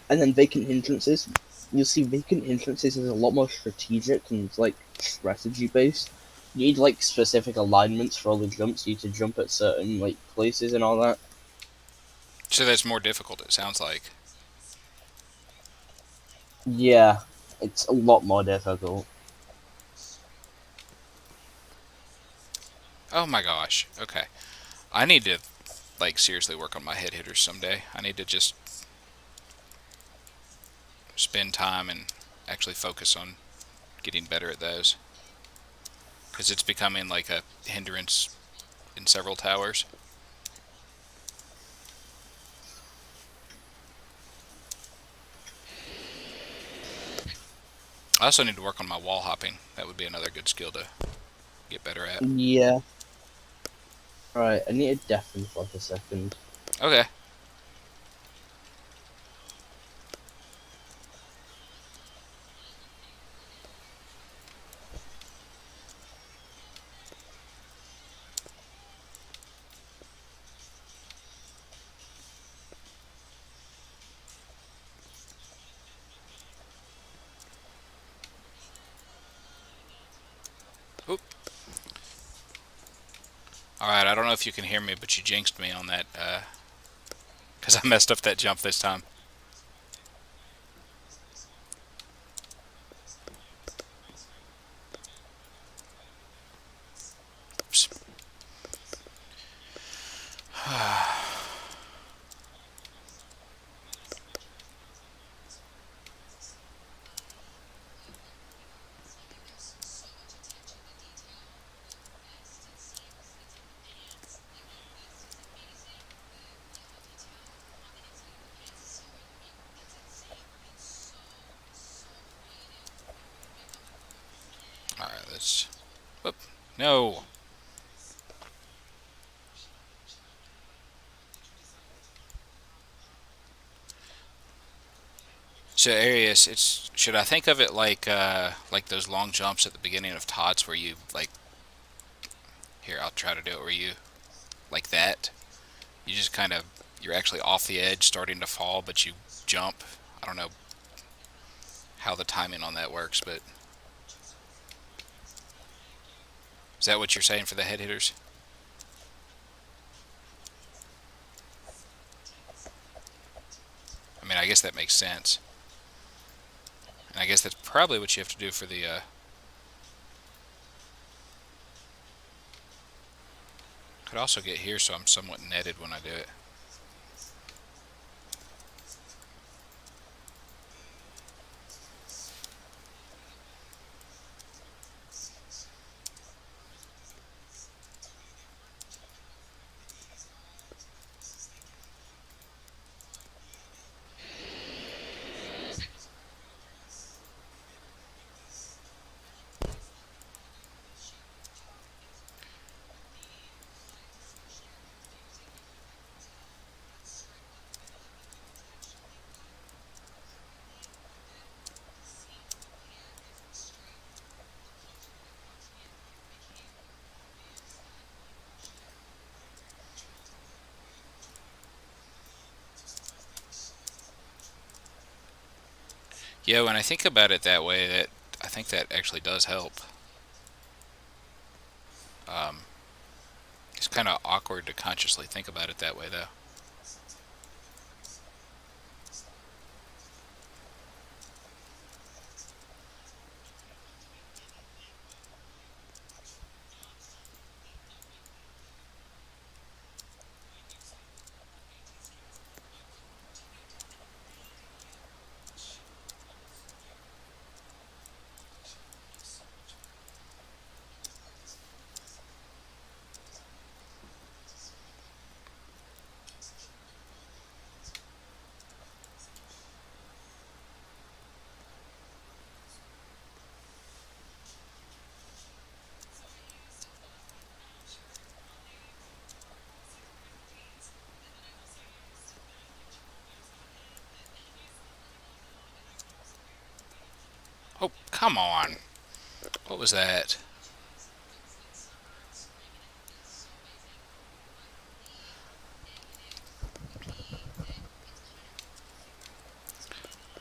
and then Vacant Hindrances, you'll see Vacant Hindrances is a lot more strategic and like strategy based. You need like specific alignments for all the jumps. You need to jump at certain like places and all that. So that's more difficult. It sounds like. Yeah, it's a lot more difficult. Oh my gosh. Okay. I need to like seriously work on my head hitters someday. I need to just spend time and actually focus on getting better at those because it's becoming like a hindrance in several towers. I also need to work on my wall hopping. That would be another good skill to get better at. Yeah. Right, I need a deafen for a second. Okay. Oop. All right. I don't know if you can hear me, but you jinxed me on that because I messed up that jump this time. Oops. All right. Let's. Whoop. No. So Arius, it's should I think of it like those long jumps at the beginning of Tots where you like here I'll try to do it where you like that. You just kind of you're actually off the edge starting to fall but you jump. I don't know how the timing on that works, but is that what you're saying for the head hitters? I mean, I guess that makes sense. And I guess that's probably what you have to do for the Could also get here so I'm somewhat netted when I do it. Yeah, when I think about it that way, that I think that actually does help. Um, it's kind of awkward to consciously think about it that way, though. Oh, come on. What was that?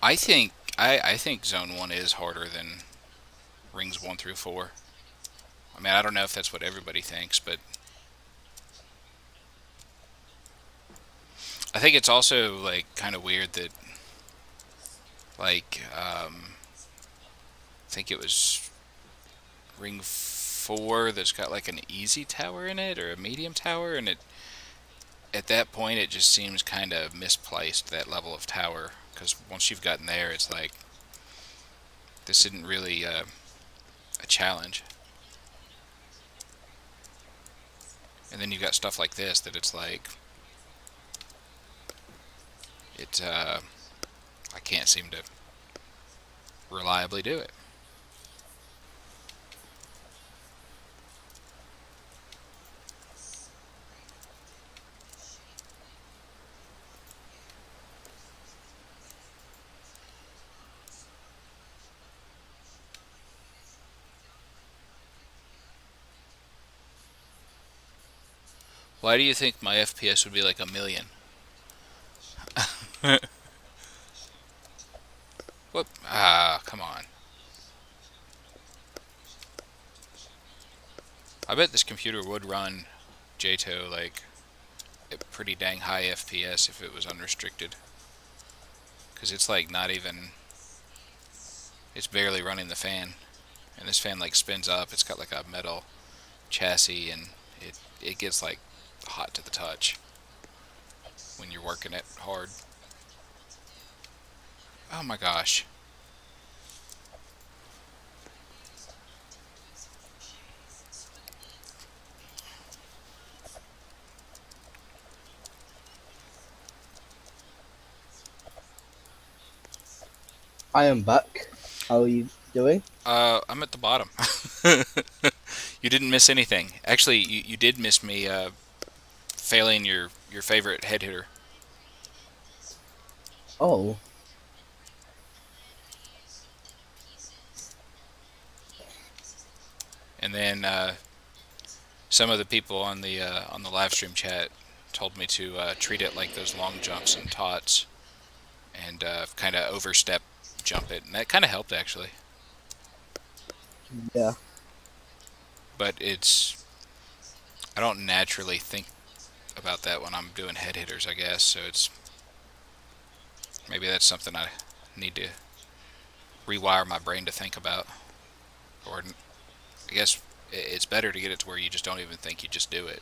I think Zone 1 is harder than Rings 1 through 4. I mean, I don't know if that's what everybody thinks, but I think it's also like kind of weird that like I think it was Ring 4 that's got like an easy tower in it or a medium tower, and it at that point it just seems kind of misplaced, that level of tower, because once you've gotten there it's like this isn't really a challenge. And then you've got stuff like this that it's like it I can't seem to reliably do it. Why do you think my FPS would be like a million? What? Ah, come on. I bet this computer would run JTO like at pretty dang high FPS if it was unrestricted. Because it's like not even. It's barely running the fan. And this fan like spins up. It's got like a metal chassis and it gets like hot to the touch when you're working it hard. Oh my gosh. I am back. How are you doing? I'm at the bottom. You didn't miss anything. Actually, you did miss me failing your favorite head hitter. Oh, And then some of the people on the live stream chat told me to treat it like those long jumps and tots and kind of overstep jump it, and that kind of helped actually. yeah. But it's I don't naturally think about that when I'm doing head hitters, I guess. So it's maybe that's something I need to rewire my brain to think about, or I guess it's better to get it to where you just don't even think, you just do it.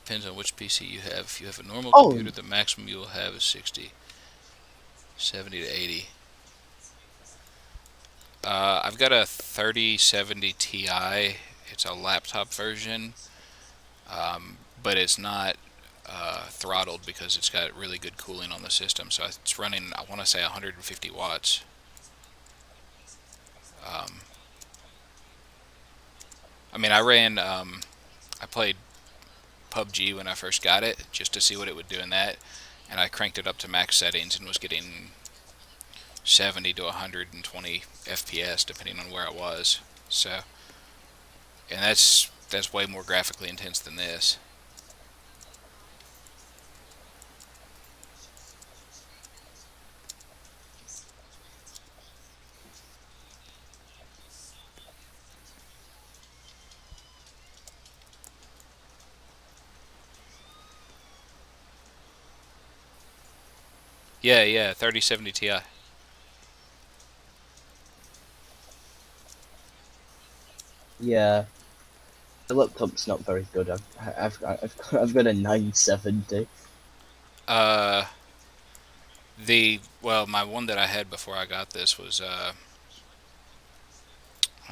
Depends on which PC you have. If you have a normal Oh, computer, the maximum you will have is 60, 70 to 80. I've got a 3070 Ti. It's a laptop version, but it's not throttled because it's got really good cooling on the system. So it's running, I want to say, 150 watts. Um, I mean, I played PUBG when I first got it just to see what it would do in that, and I cranked it up to max settings and was getting 70 to 120 FPS depending on where I was. So, and that's way more graphically intense than this. Yeah, 3070 Ti. yeah. The laptop's not very good. I've got a 970. Uh, my one that I had before I got this was I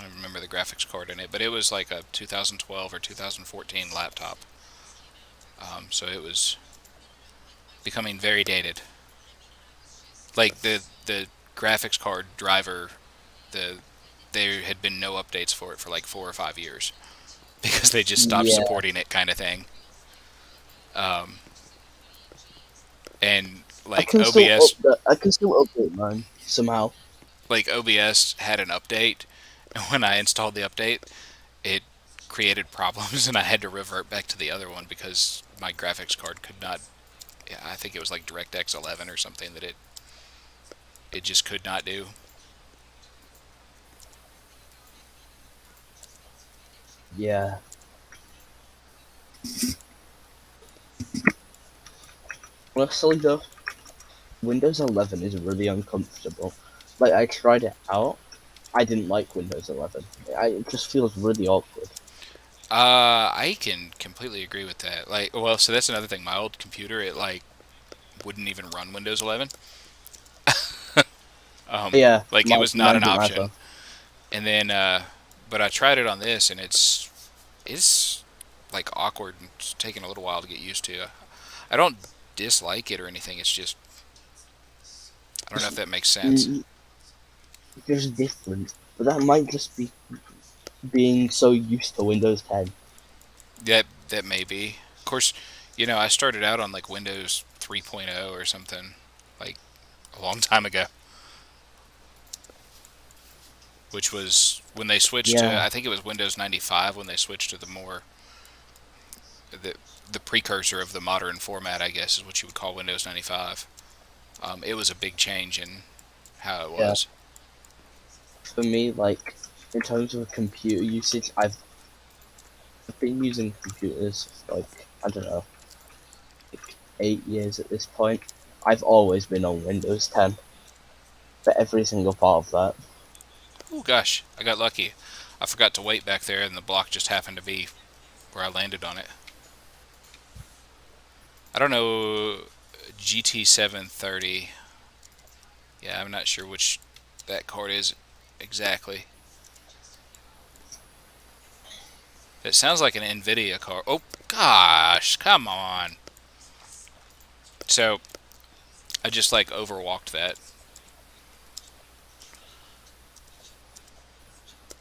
don't remember the graphics card in it, but it was like a 2012 or 2014 laptop. So it was becoming very dated. Like the graphics card driver, the there had been no updates for it for like 4 or 5 years because they just stopped Yeah, supporting it, kind of thing. Um, and I like can still OBS, update mine somehow. like OBS had an update, and when I installed the update, it created problems, and I had to revert back to the other one because my graphics card could not. Yeah, I think it was like DirectX 11 or something that it just could not do. Yeah. Honestly though, Windows 11 is really uncomfortable. Like I tried it out. I didn't like Windows 11. It just feels really awkward. I can completely agree with that. Like, well, so that's another thing. My old computer, it like wouldn't even run Windows 11. Yeah, Like it was not mine an didn't either. option. And then, but I tried it on this, and it's like awkward and it's taking a little while to get used to. I don't dislike it or anything. It's just I don't know It's, if that makes sense. mm, it's different, but that might just be being so used to Windows 10. That may be. Of course, I started out on like Windows 3.0 or something, like a long time ago, which was when they switched to, Yeah, I think it was Windows 95 when they switched to the the precursor of the modern format, I guess is what you would call Windows 95. It was a big change in how it yeah. was. For me, like in terms of computer usage, I've been using computers for like I don't know, like 8 years at this point. I've always been on Windows 10 for every single part of that. Oh gosh, I got lucky. I forgot to wait back there, and the block just happened to be where I landed on it. I don't know GT730. Yeah, I'm not sure which that card is exactly. It sounds like an Nvidia card. Oh gosh, come on. So I just like overwalked that.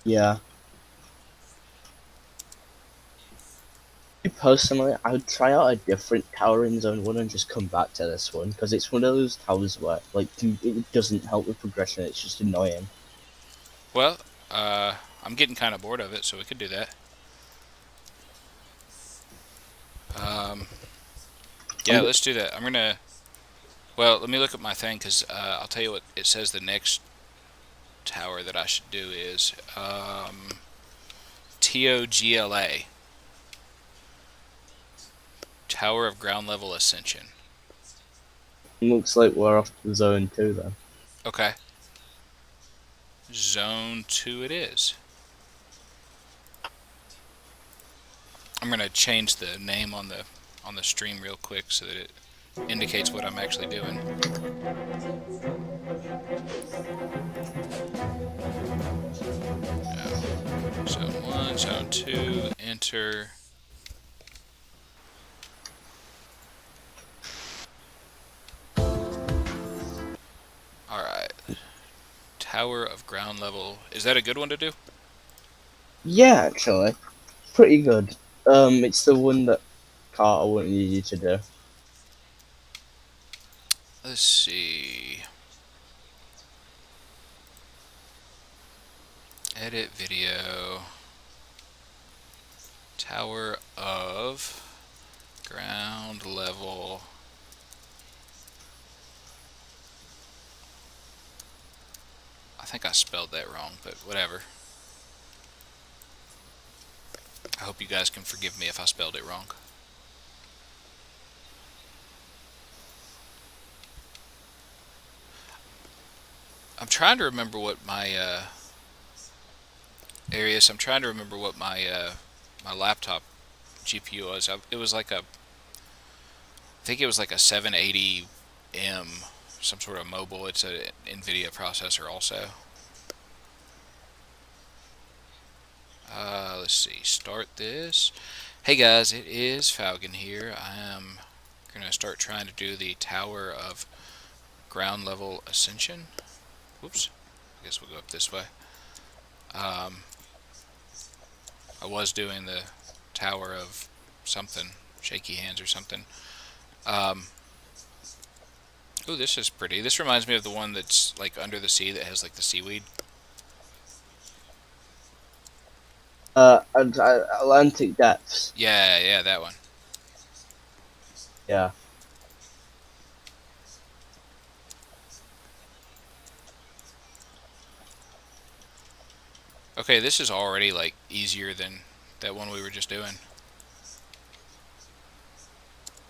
Yeah. Personally, I would try out a different tower in Zone 1 and just come back to this one, because it's one of those towers where, like, it doesn't help with progression, it's just annoying. Well, I'm getting kind of bored of it, so we could do that. Um, I'm yeah, let's do that. I'm gonna. Well, let me look at my thing because I'll tell you what it says. The next tower that I should do is TOGLA, Tower of Ground Level Ascension. Looks like we're off to Zone 2 then. Okay, Zone 2 it is. I'm gonna change the name on the on the stream real quick so that it indicates what I'm actually doing. Zone 1, Zone 2, enter. Alright. Tower of ground level. Is that a good one to do? Yeah, actually, pretty good. It's the one that Carter wanted you to do. Let's see. Edit video. Tower of ground level. I think I spelled that wrong, but whatever. I hope you guys can forgive me if I spelled it wrong. I'm trying to remember what my Arius. I'm trying to remember what my laptop GPU was. It was like a, I think it was like a 780M, some sort of mobile. It's a NVIDIA processor also. Let's see. Start this. Hey guys, it is Faugaun here. I am gonna start trying to do the Tower of Ground Level Ascension. Whoops. I guess we'll go up this way. I was doing the Tower of something, shaky hands or something. Ooh, this is pretty. This reminds me of the one that's like under the sea that has like the seaweed. Atlantic Depths. Yeah, yeah, that one. Yeah. Okay, this is already like easier than that one we were just doing.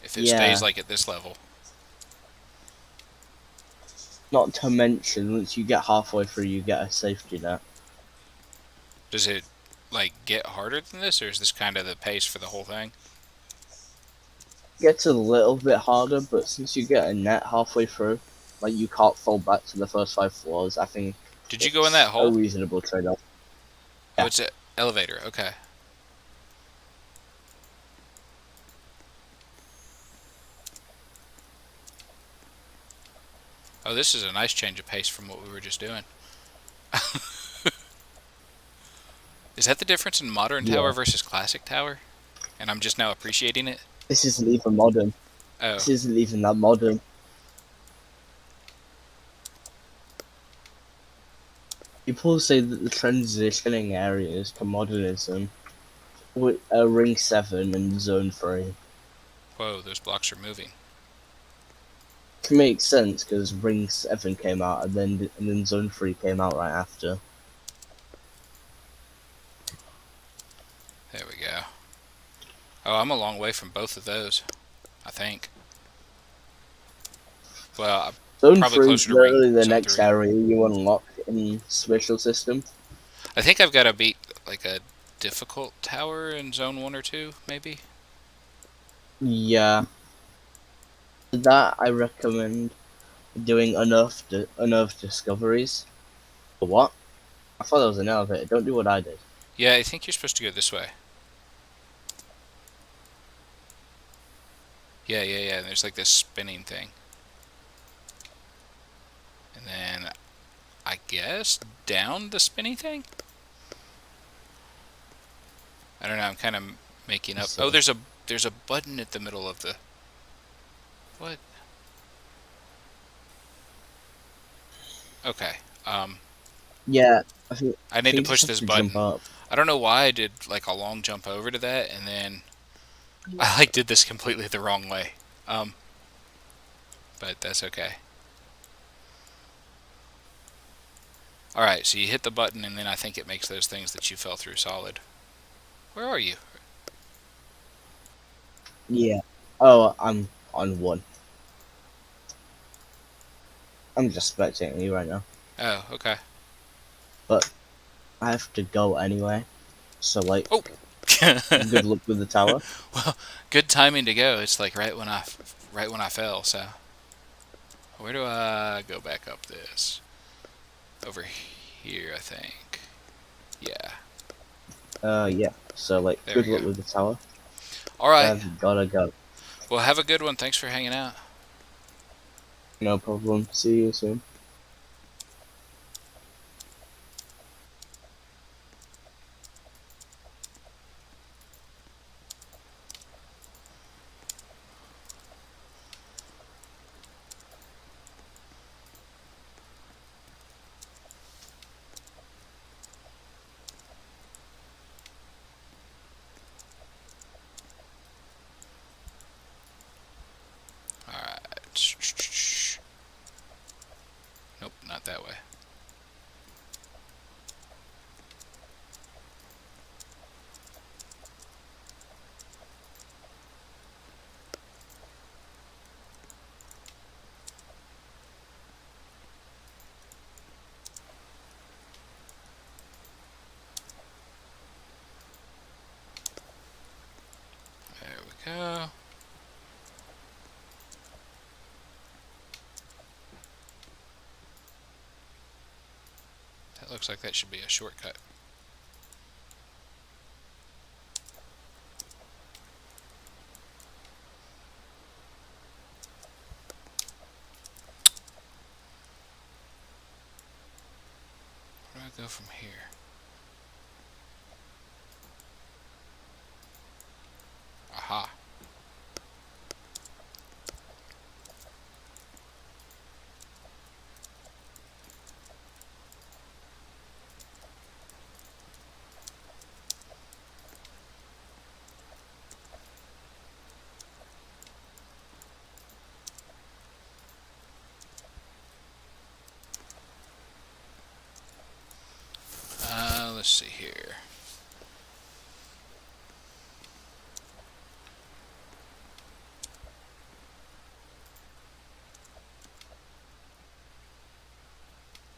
If it stays Yeah. like at this level. Not to mention, once you get halfway through, you get a safety net. Does it like get harder than this, or is this kind of the pace for the whole thing? Gets a little bit harder, but since you get a net halfway through, like you can't fall back to the first 5 floors, I think Did you go in that it's a hole? reasonable trade-off. Oh, Yeah. it's an elevator. Okay. Oh, this is a nice change of pace from what we were just doing. Is that the difference in modern tower Yeah. versus classic tower? And I'm just now appreciating it? This isn't even modern. Oh, This isn't even that modern. People say that the transitioning areas to modernism with Ring 7 and Zone 3. whoa, those blocks are moving. It makes sense because Ring 7 came out and then Zone 3 came out right after. There we go. Oh, I'm a long way from both of those, I think. Well, I'm Zone probably 3 is closer to ring literally the zone next 3. area you unlock in Spatial System. I think I've got to beat like a difficult tower in zone 1 or 2, maybe? Yeah. That I recommend doing enough discoveries. For what? I thought that was an elevator. Don't do what I did. Yeah, I think you're supposed to go this way. Yeah, yeah, yeah. There's like this spinning thing. And then I guess down the spinning thing? I don't know, I'm kind of making up. Oh, So, there's a button at the middle of the what? Okay. yeah, I I need to think you push just have this to jump button. up. I don't know why I did like a long jump over to that and then I like did this completely the wrong way. Um but that's okay. Alright, so you hit the button and then I think it makes those things that you fell through solid. Where are you? Yeah. Oh, I'm on 1. I'm just spectating you right now. Oh, okay. But I have to go anyway. So, like, Oh! Good luck with the tower. Well, good timing to go. It's like right when I fell. So where do I go back up this? Over here, I think. Yeah, Yeah. So like, there good we go. luck with the tower. All right. I've gotta go. Well, have a good one. Thanks for hanging out. No problem. See you soon. All right. Nope, not that way. There we go. That looks like that should be a shortcut. Where do I go from here? Aha. Let's see here.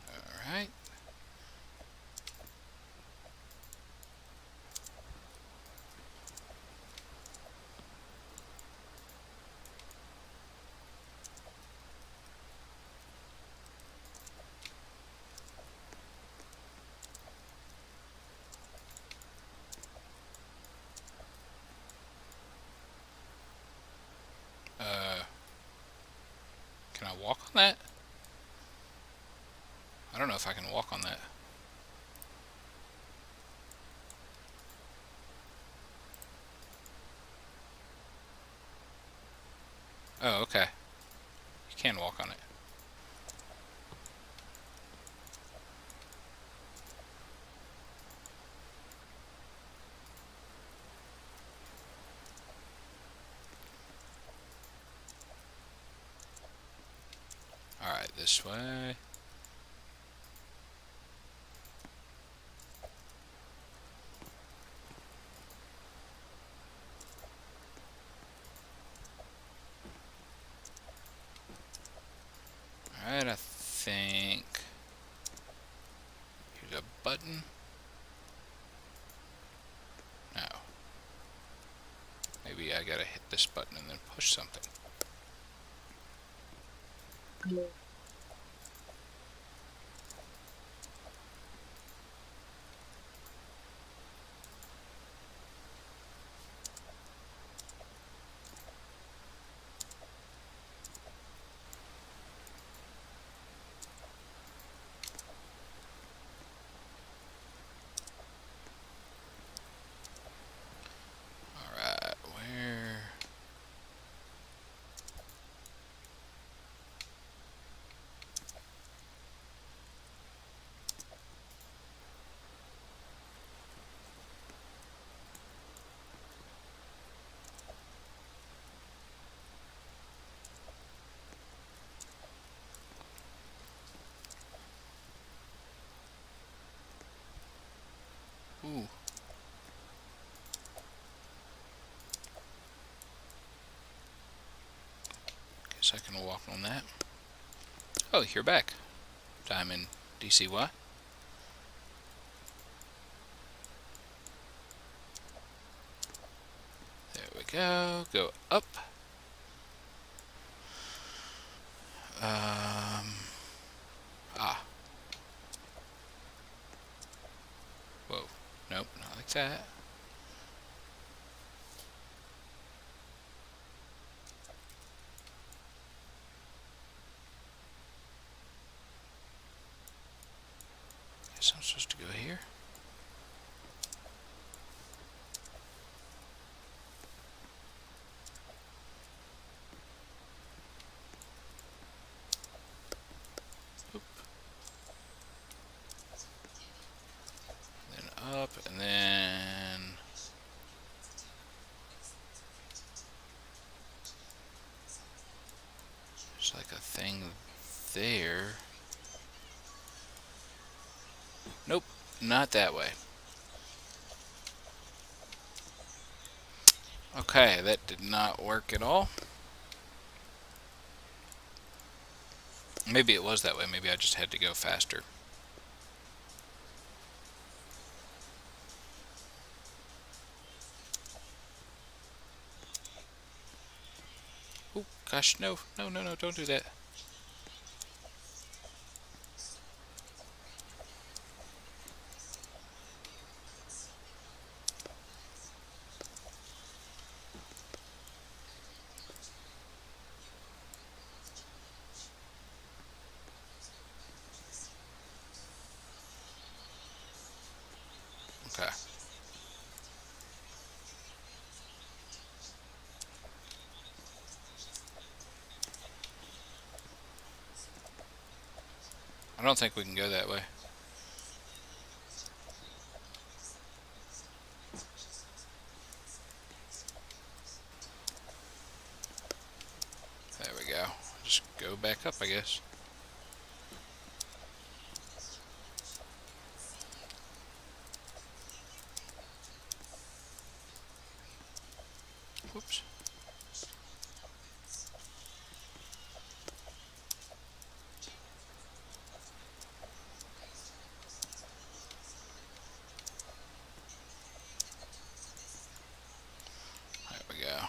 All right. Uh, can I walk on that? I don't know if I can walk on that. Oh, okay. You can walk on it. All right, this way. All right, I think here's a button. No. Maybe I gotta hit this button and then push something. All right, where? Ooh. Guess I can walk on that. Oh, you're back. Diamond DCY. go. Go up. Um. Ah. Whoa. Nope, not like that. Guess I'm supposed to go here. Oop. Then up, and then there's like a thing there. Nope, not that way. Okay, that did not work at all. Maybe it was that way. Maybe I just had to go faster. Oh, gosh, no. No, no, no, don't do that. Okay. I don't think we can go that way. There we go. Just go back up, I guess. Whoops. There we go.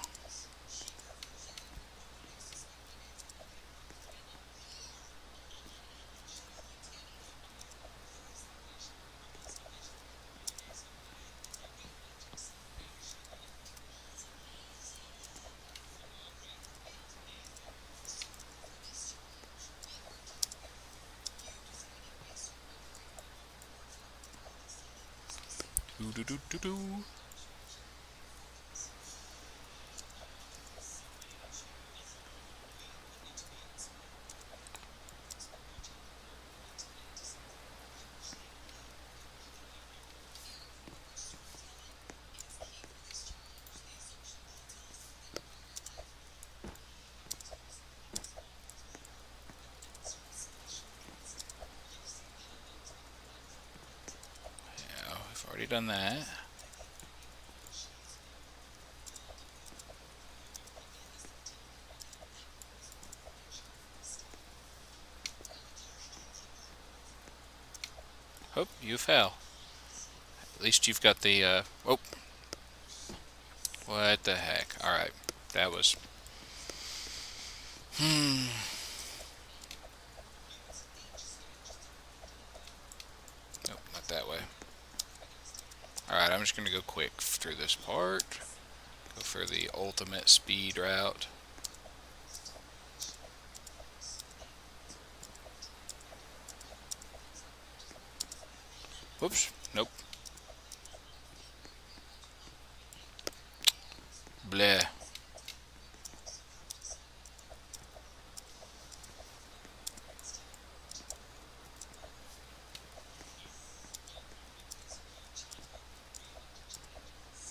Doo doo doo doo doo. Yeah, we've already done that. Oh, you fell. At least you've got the, oh, what the heck. Alright, that was, nope, not that way. Alright, I'm just gonna go quick through this part. Go for the ultimate speed route. Whoops, nope. Bleh.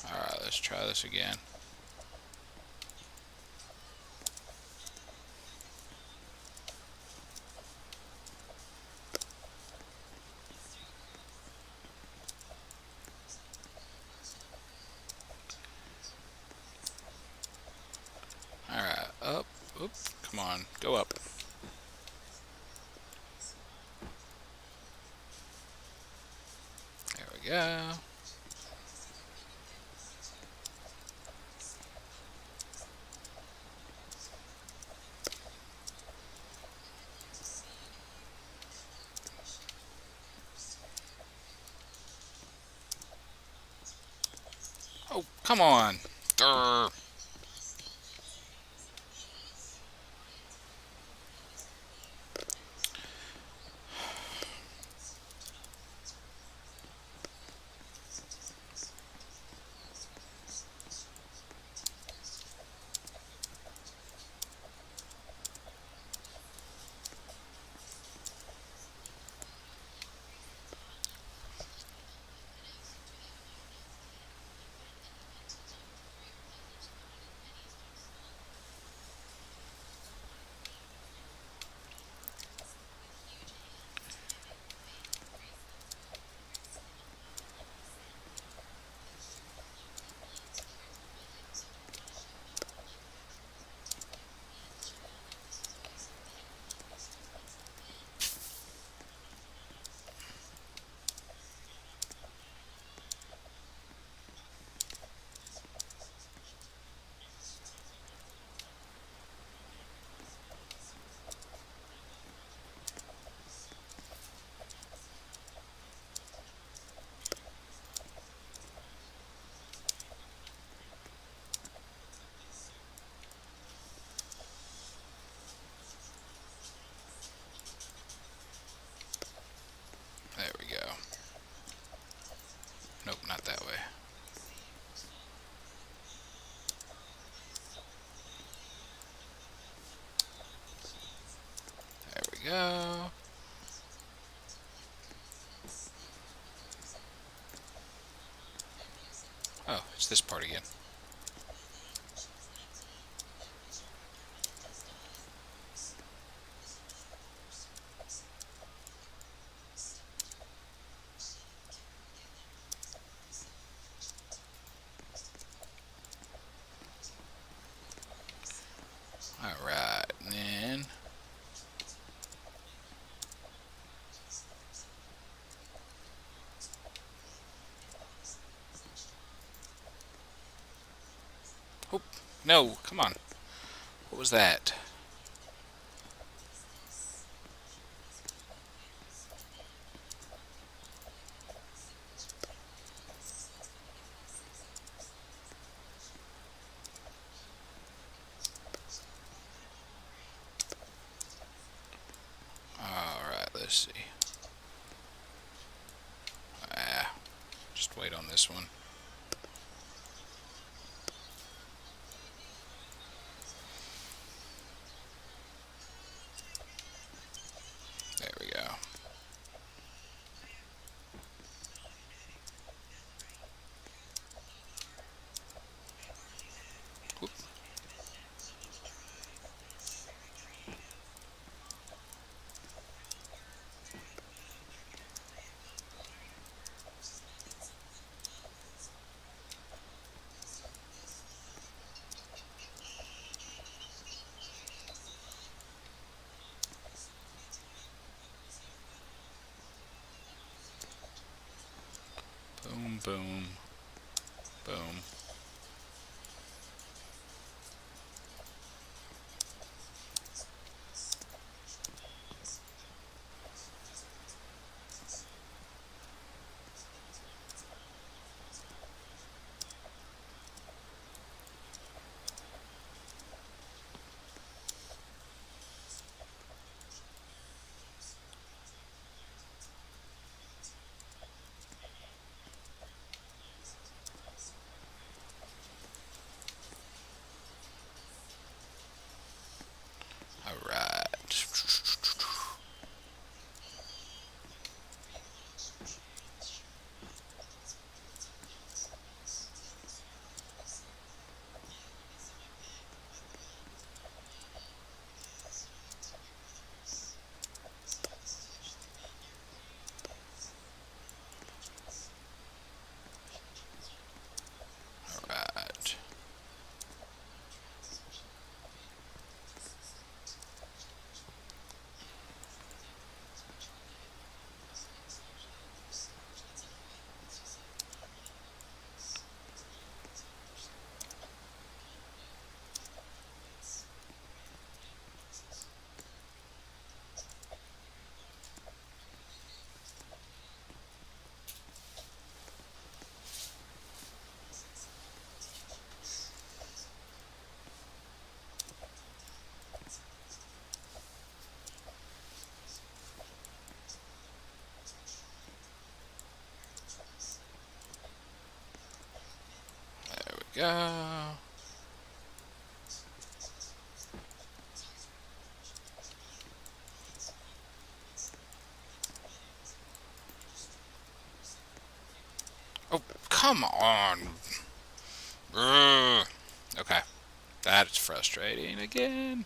Alright, let's try this again. Alright, up, oop, come on, go up. There we go. Oh, come on. Durr. There we go. Nope, not that way. There we go. Oh, it's this part again. Alright, and then... Oh, no, come on. What was that? Alright, let's see. Ah, just wait on this one. There we go. Whoop. Boom, boom, boom. go. Oh, come on. Ugh. Okay. That's frustrating again.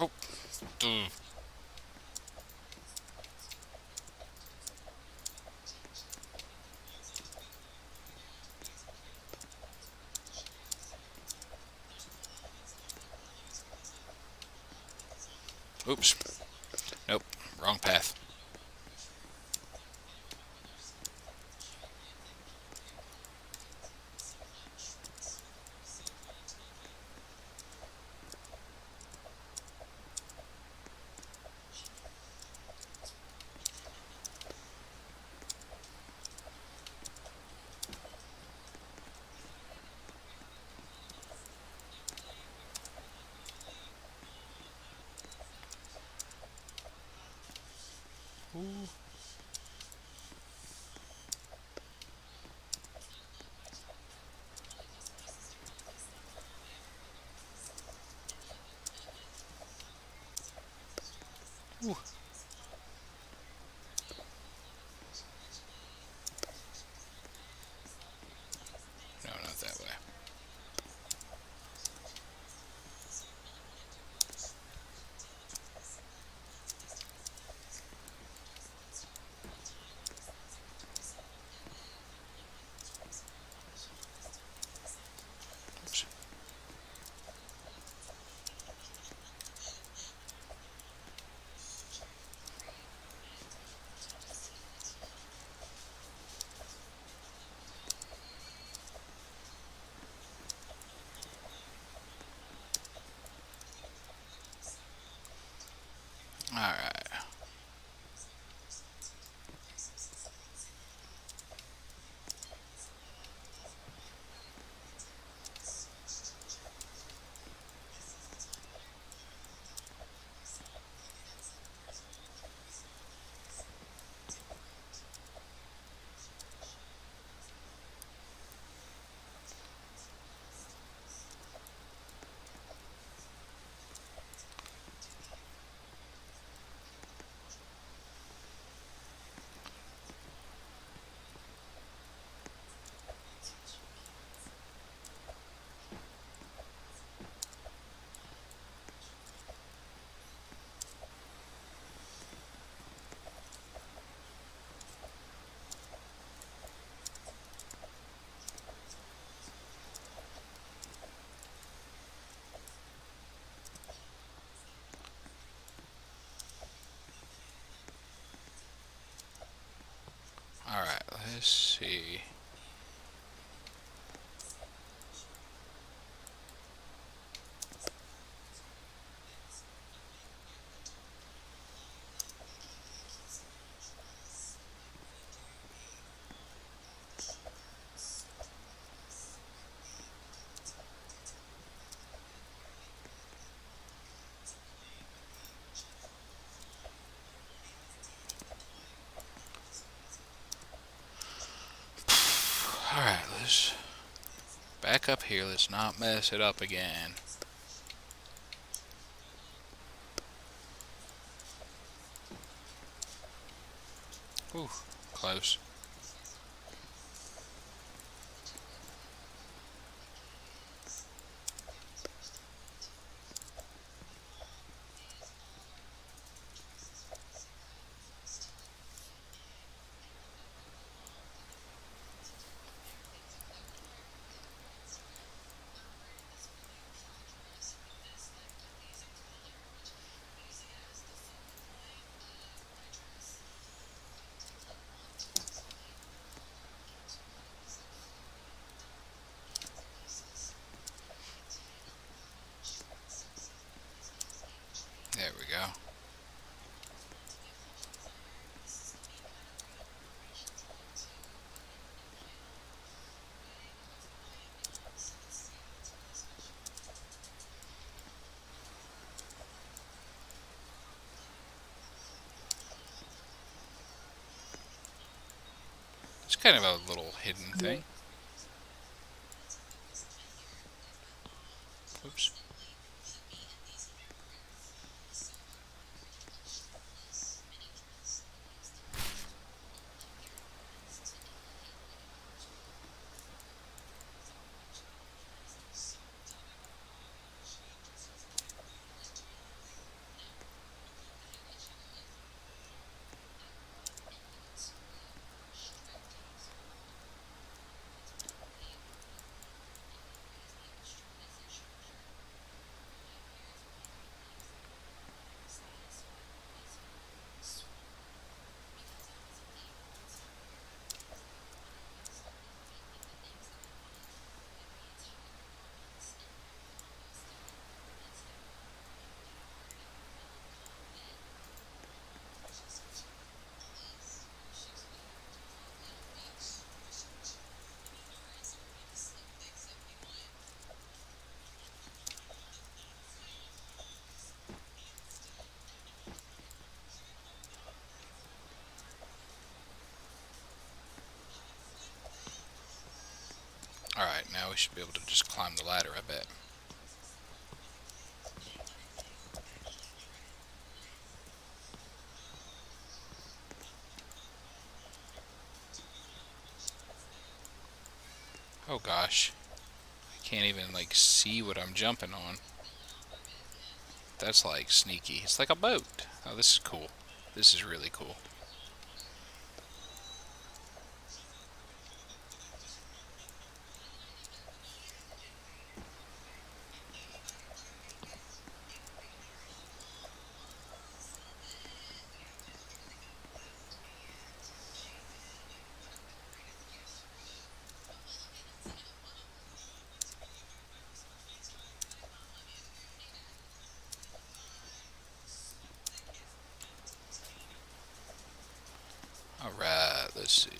Oh. Ugh. Oops. Nope. Wrong path. Ooh. Ooh. No, not that way. Oops. Alright. Alright, let's see. Alright, let's back up here. Let's not mess it up again. Ooh, close. There we go. It's kind of a little hidden thing. Oops. Alright, now we should be able to just climb the ladder, I bet. Oh gosh. I can't even, like, see what I'm jumping on. That's, like, sneaky. It's like a boat. Oh, this is cool. This is really cool. Alright, let's see.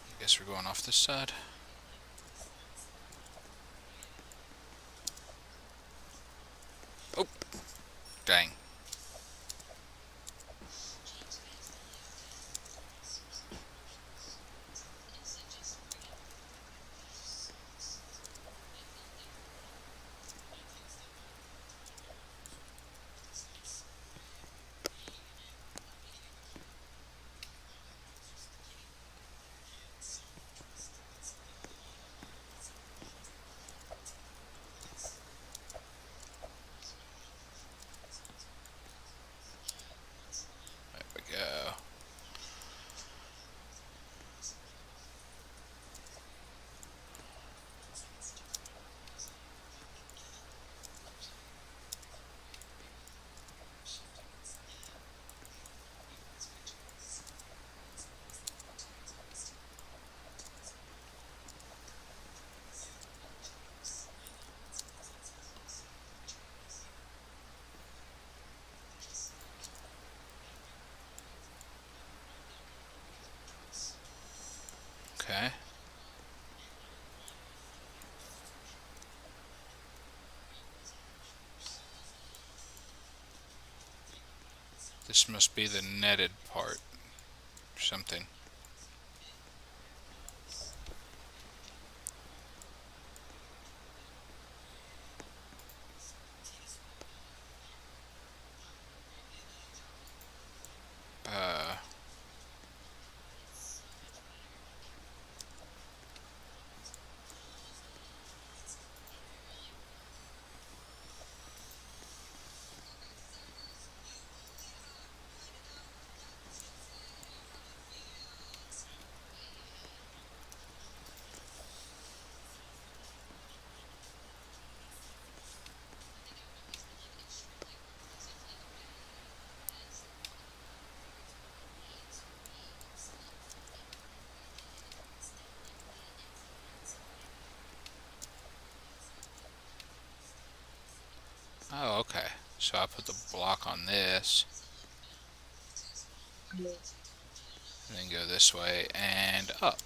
I guess we're going off this side. Oh, dang. There we go. Okay. This must be the netted part or something. Uh, So I put the block on this, and then go this way and up.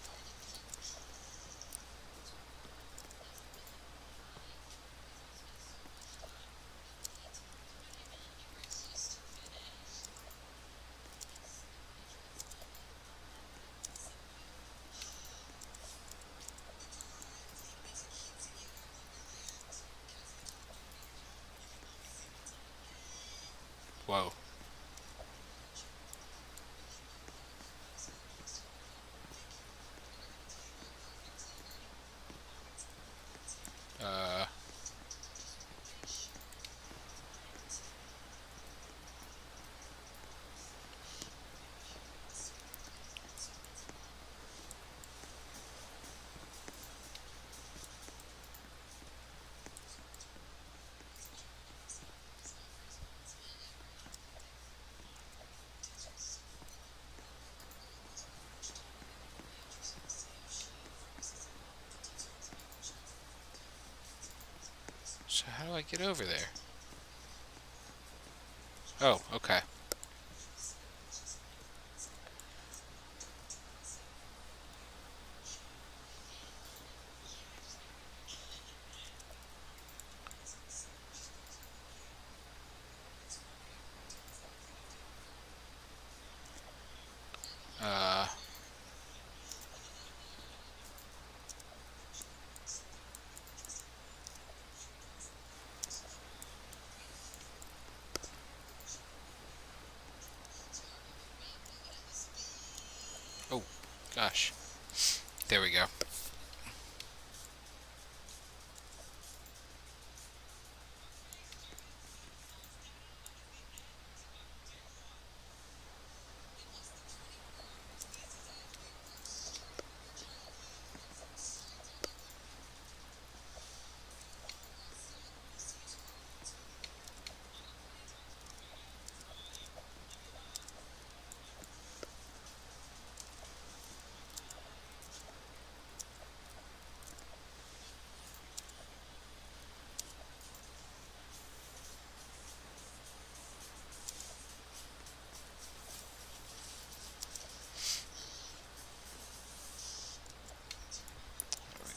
Whoa. Uh, so how do I get over there? Oh, okay. Uh, oh, gosh. There we go.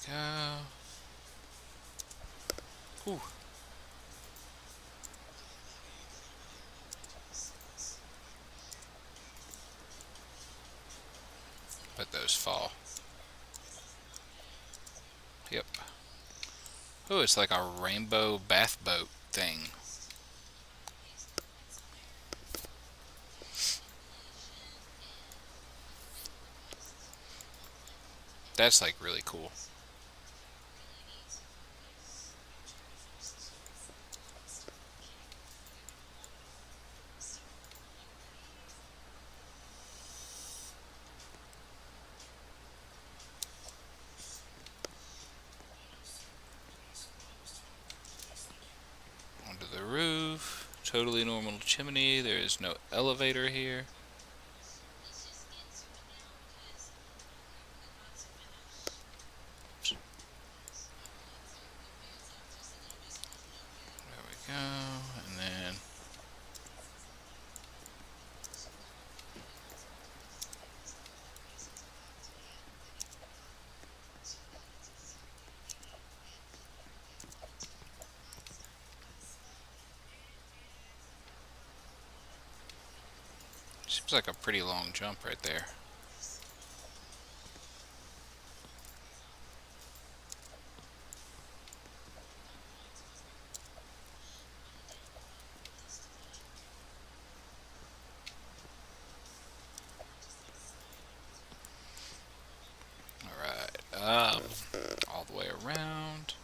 There we go. Ooh. Let those fall. Yep. Oh, it's like a rainbow bath boat thing. That's like really cool. Onto the roof. Totally normal chimney. There is no elevator here. There we go. And then seems like a pretty long jump right there. Alright. All the way around.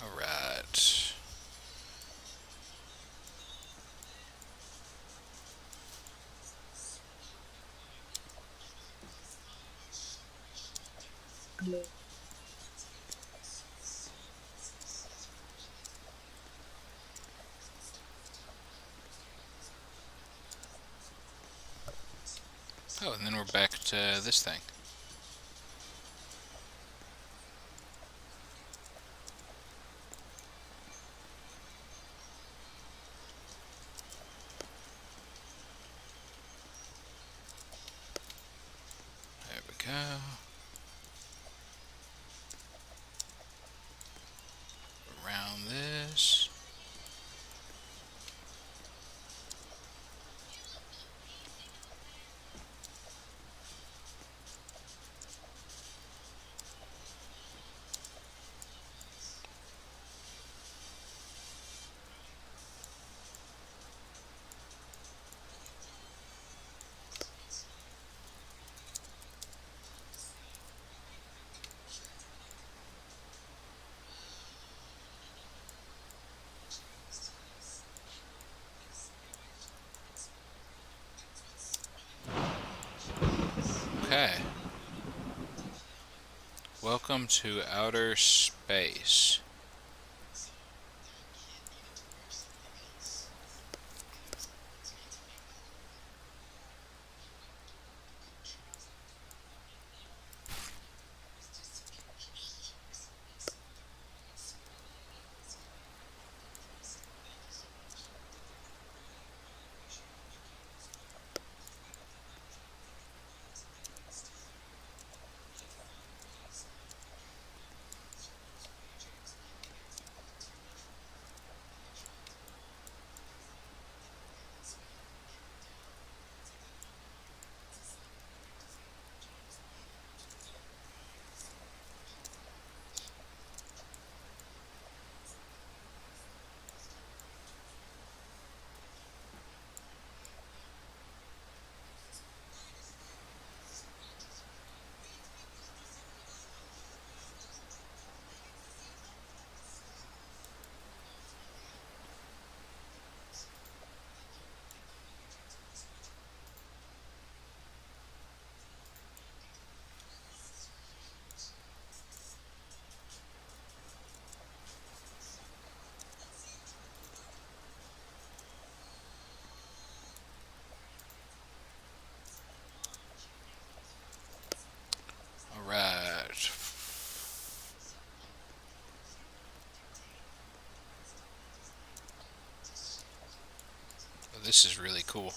All right. Oh, and then we're back to this thing. There we go. Around this. Okay. Welcome to outer space. this is really cool.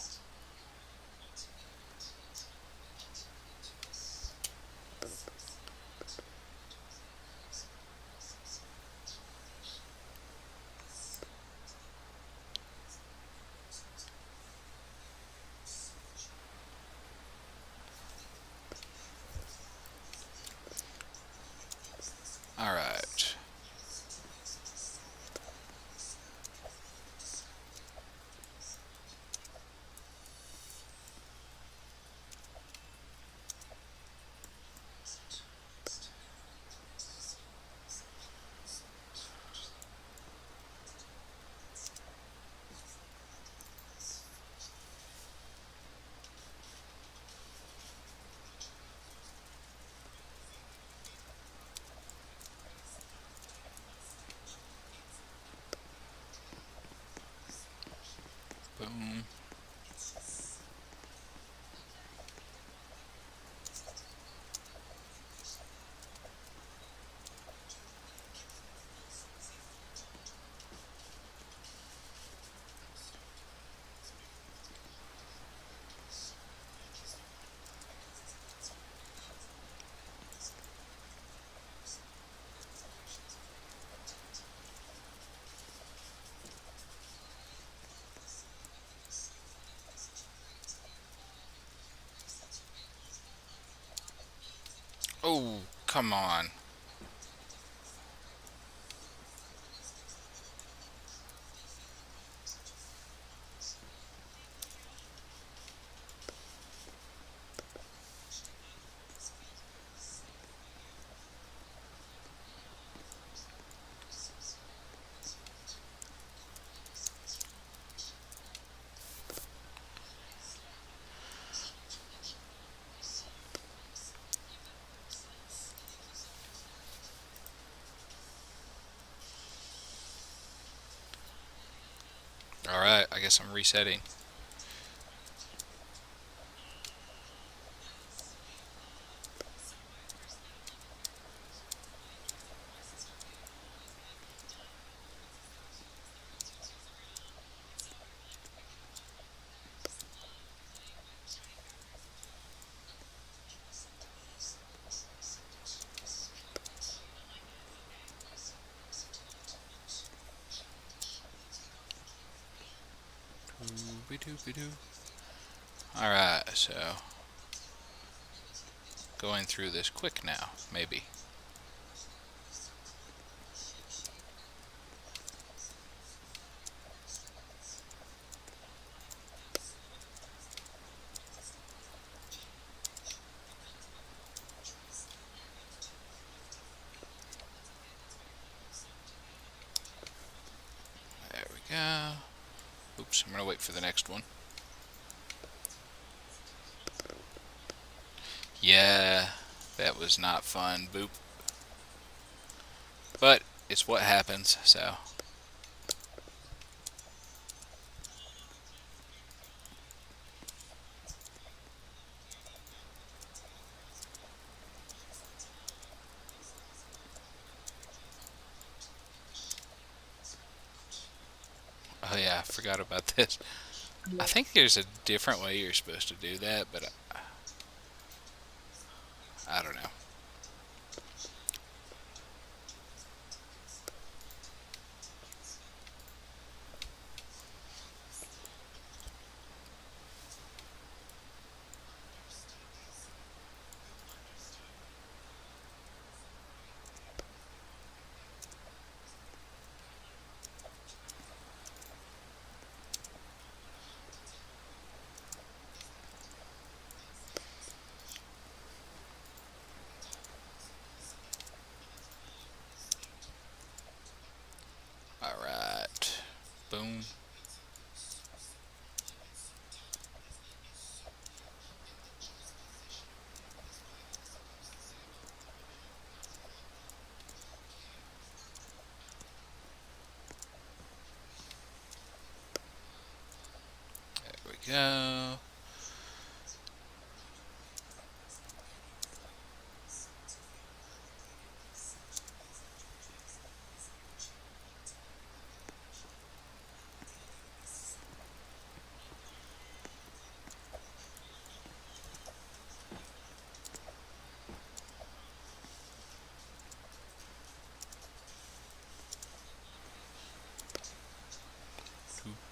All right. Boom. Oh, come on. All right, I guess I'm resetting. Doo-be-doo-be-doo. All right, so going through this quick now, maybe. There we go. Oops, I'm gonna wait for the next one. Yeah, that was not fun. Boop. But it's what happens, so. Oh yeah, I forgot about this. I think there's a different way you're supposed to do that, but I don't know. All right. Boom. There we go.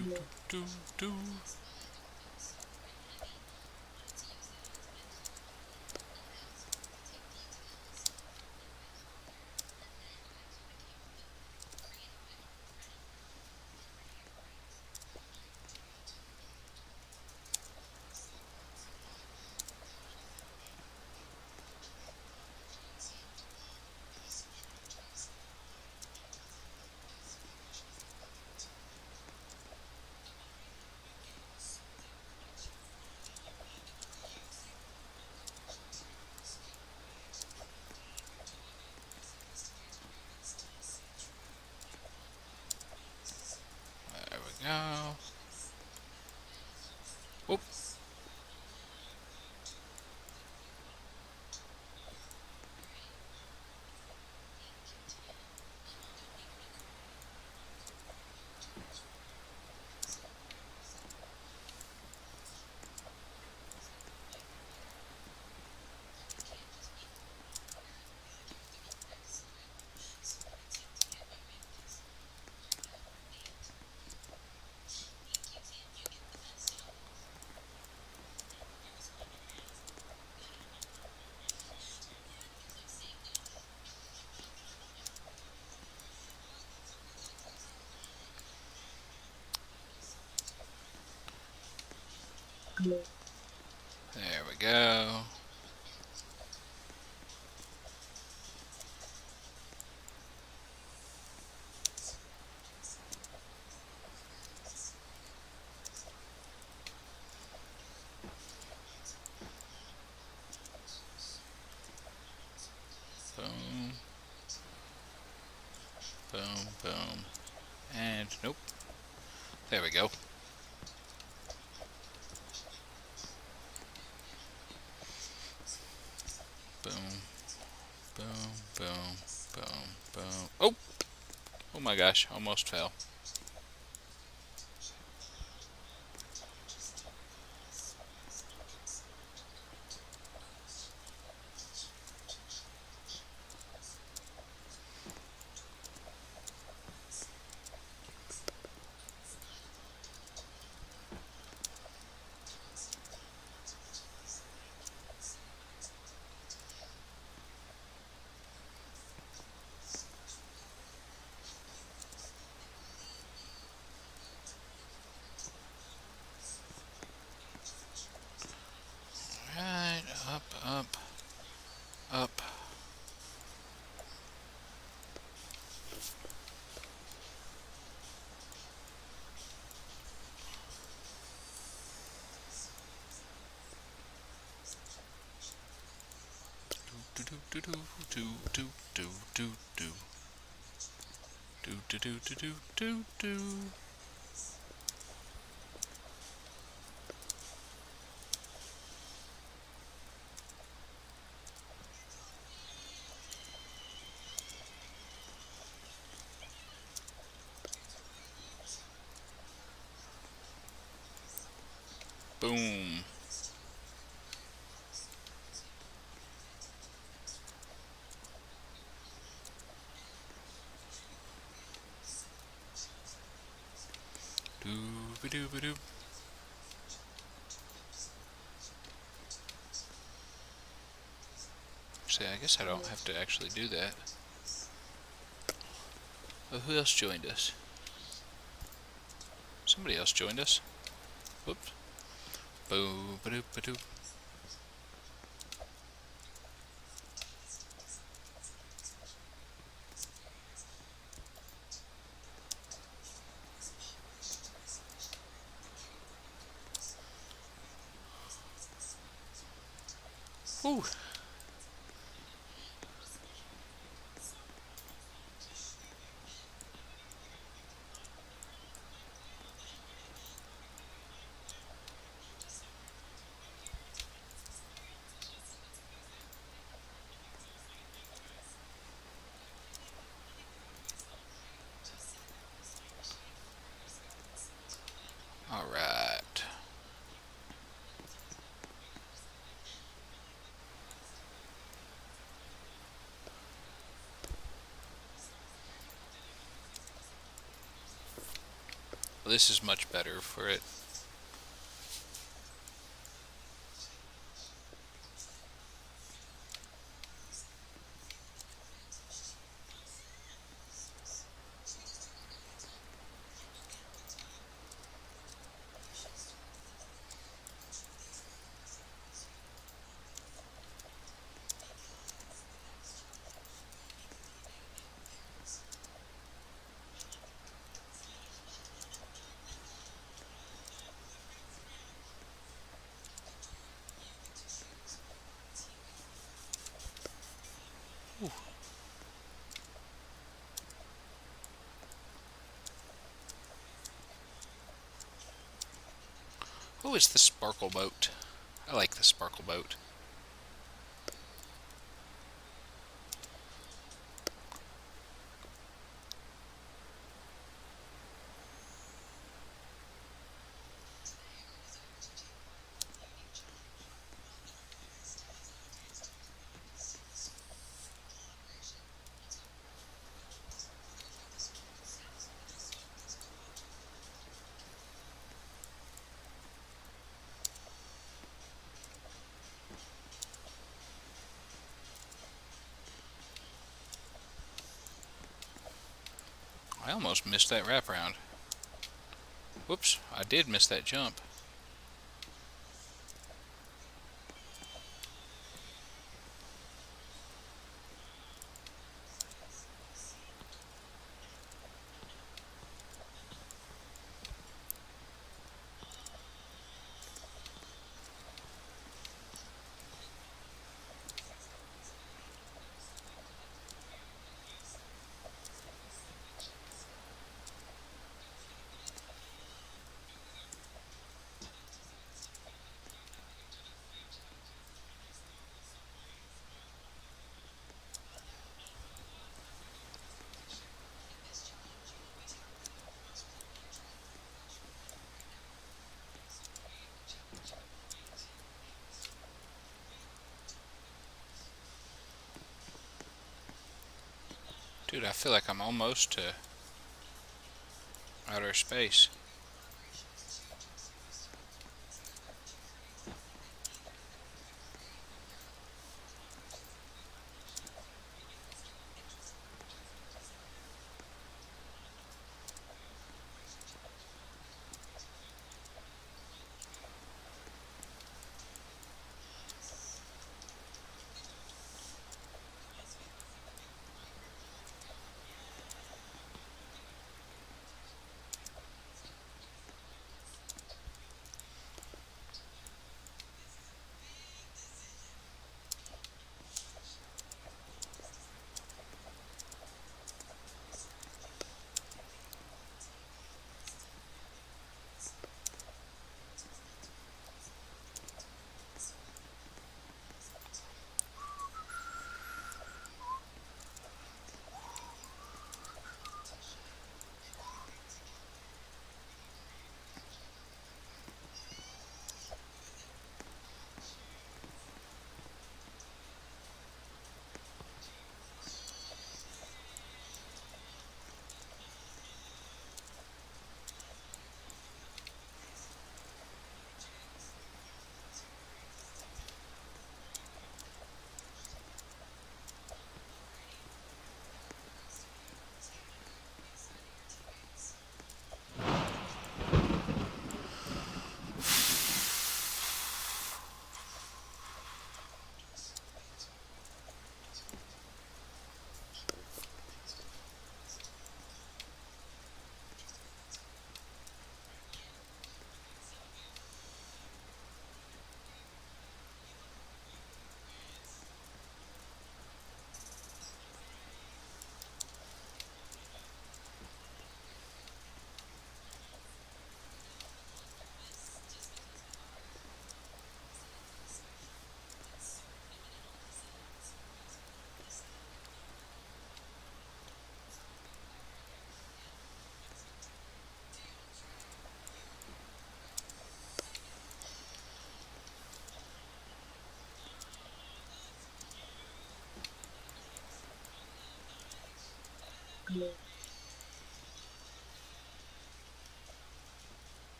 do, do, do. There we go. Whoop. There we go. Boom. Boom, boom. And nope. There we go. Boom, boom, boom, boom, boom. Oh! Oh my gosh, almost fell. Right, up, up, up. Do do do do do do do do do do do do do do do. Boom. Doo ba doo ba doo. See, I guess I don't have to actually do that. Oh, who else joined us? Somebody else joined us. Whoops. Boo ba doo ba doo. Whew. All right. This is much better for it. Oh, it's the sparkle boat. I like the sparkle boat. I almost missed that wraparound. Whoops, I did miss that jump. Dude, I feel like I'm almost to outer space.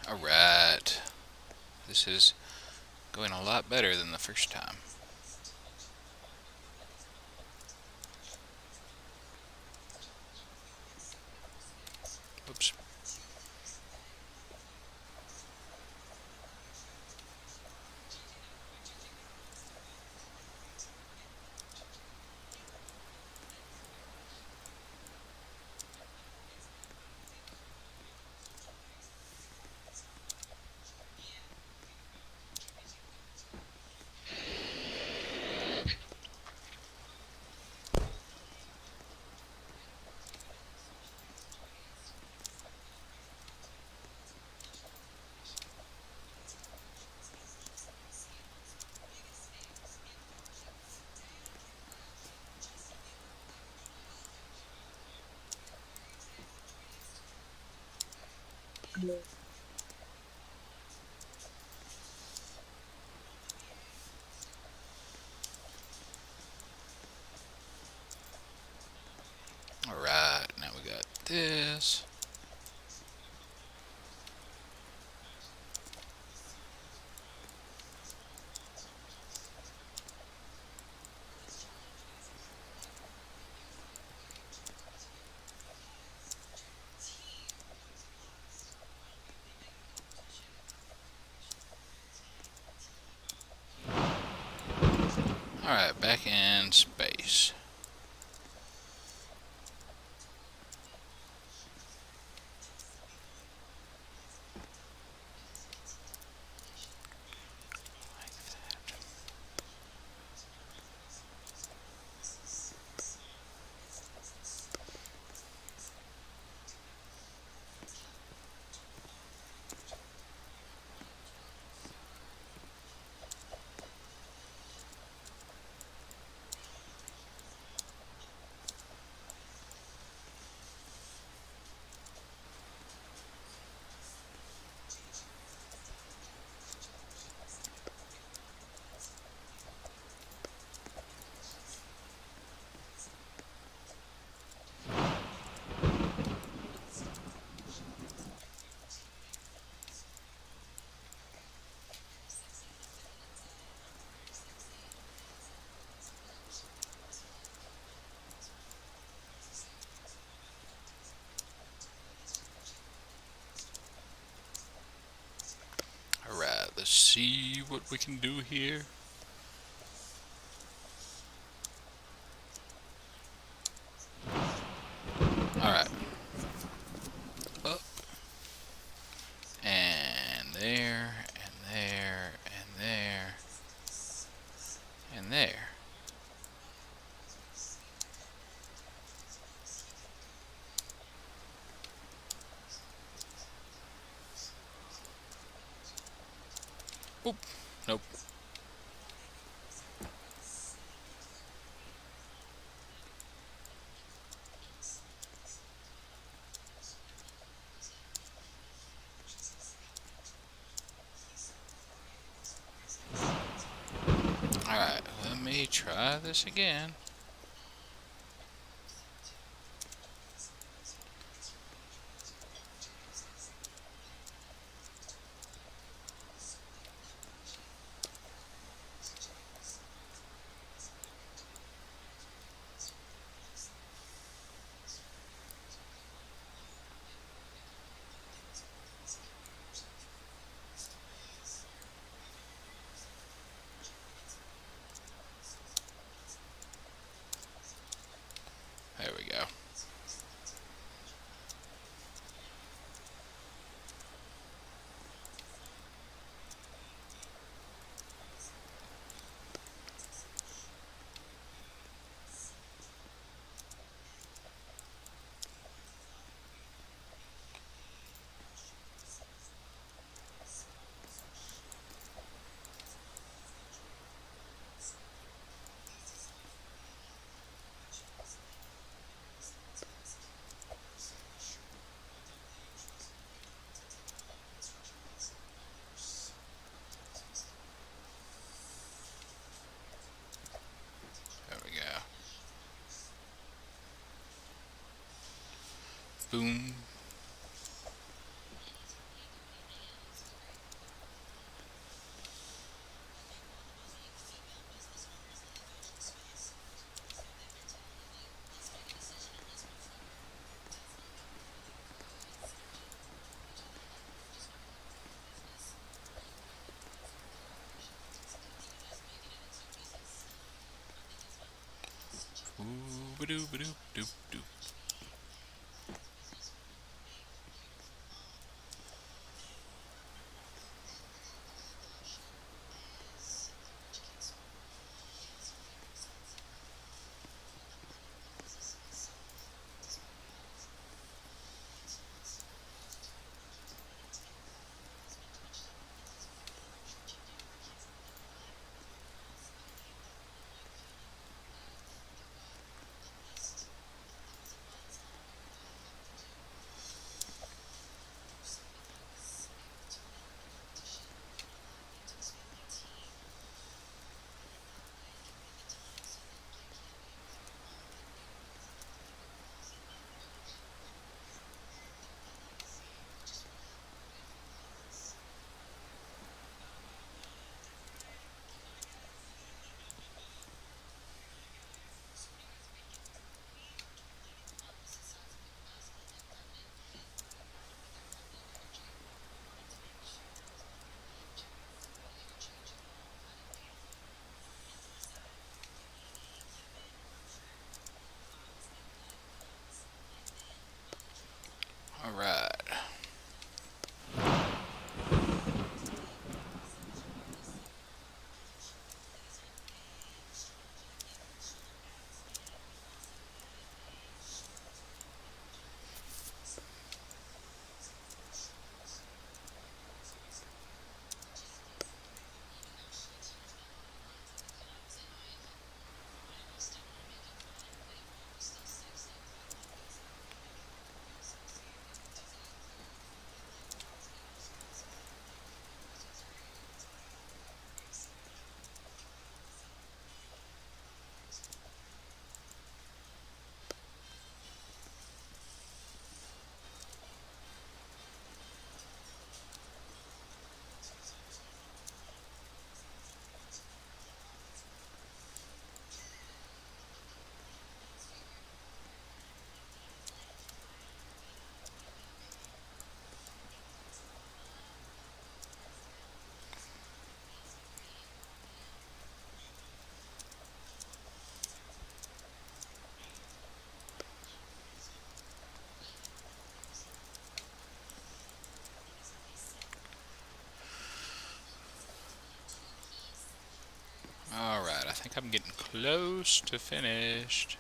Alright. This is going a lot better than the first time. Oops. Alright, now we got this. Alright, back in space. Alright, let's see what we can do here. Alright. Up. And there, and there, and there, and there. Oop. Nope. Alright, let me try this again. Boom. Ooh, ba-doo, ba-doo, doop, doop. All right. All right. I think I'm getting close to finished.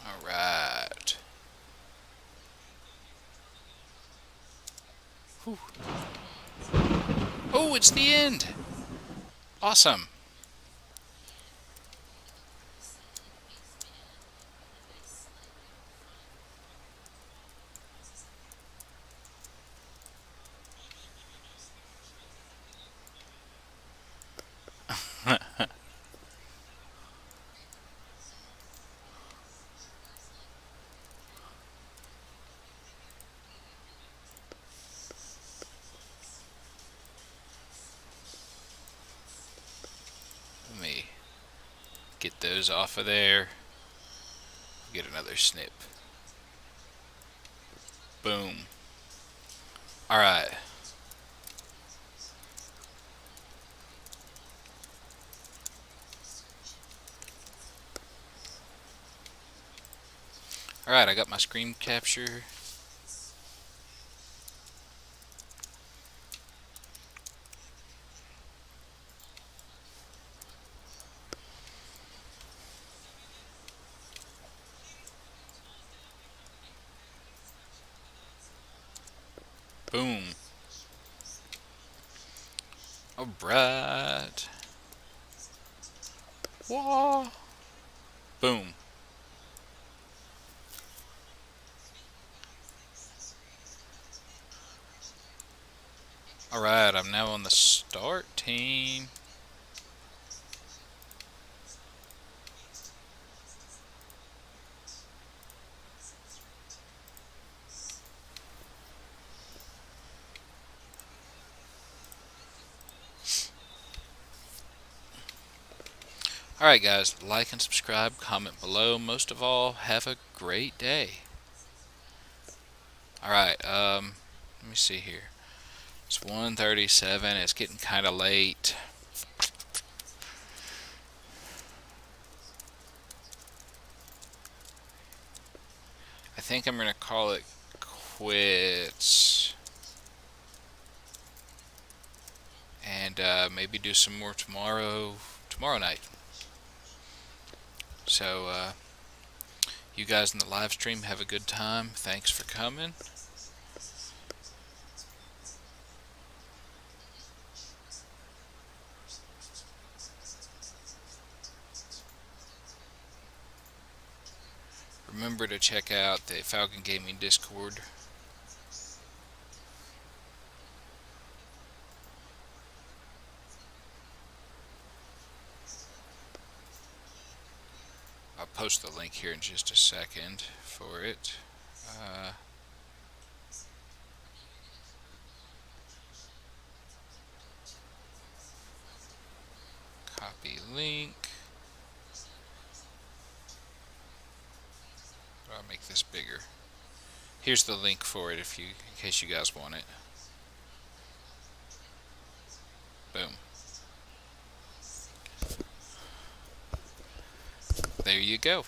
All right. Whew. Oh, it's the end. Awesome. Let me get those off of there. Get another snip. Boom. Alright. Alright, I got my screen capture. Boom. Alright. Whoa. Boom. Alright, I'm now on the start team. Alright guys, like and subscribe, comment below. Most of all, have a great day. Alright, let me see here. It's 1:37, it's getting kinda late. I think I'm gonna call it quits. And maybe do some more tomorrow night. So you guys in the live stream have a good time. Thanks for coming. Remember to check out the Faugaun Gaming Discord. I'll post the link here in just a second for it. Copy link. I'll make this bigger. Here's the link for it in case you guys want it. Boom. There you go.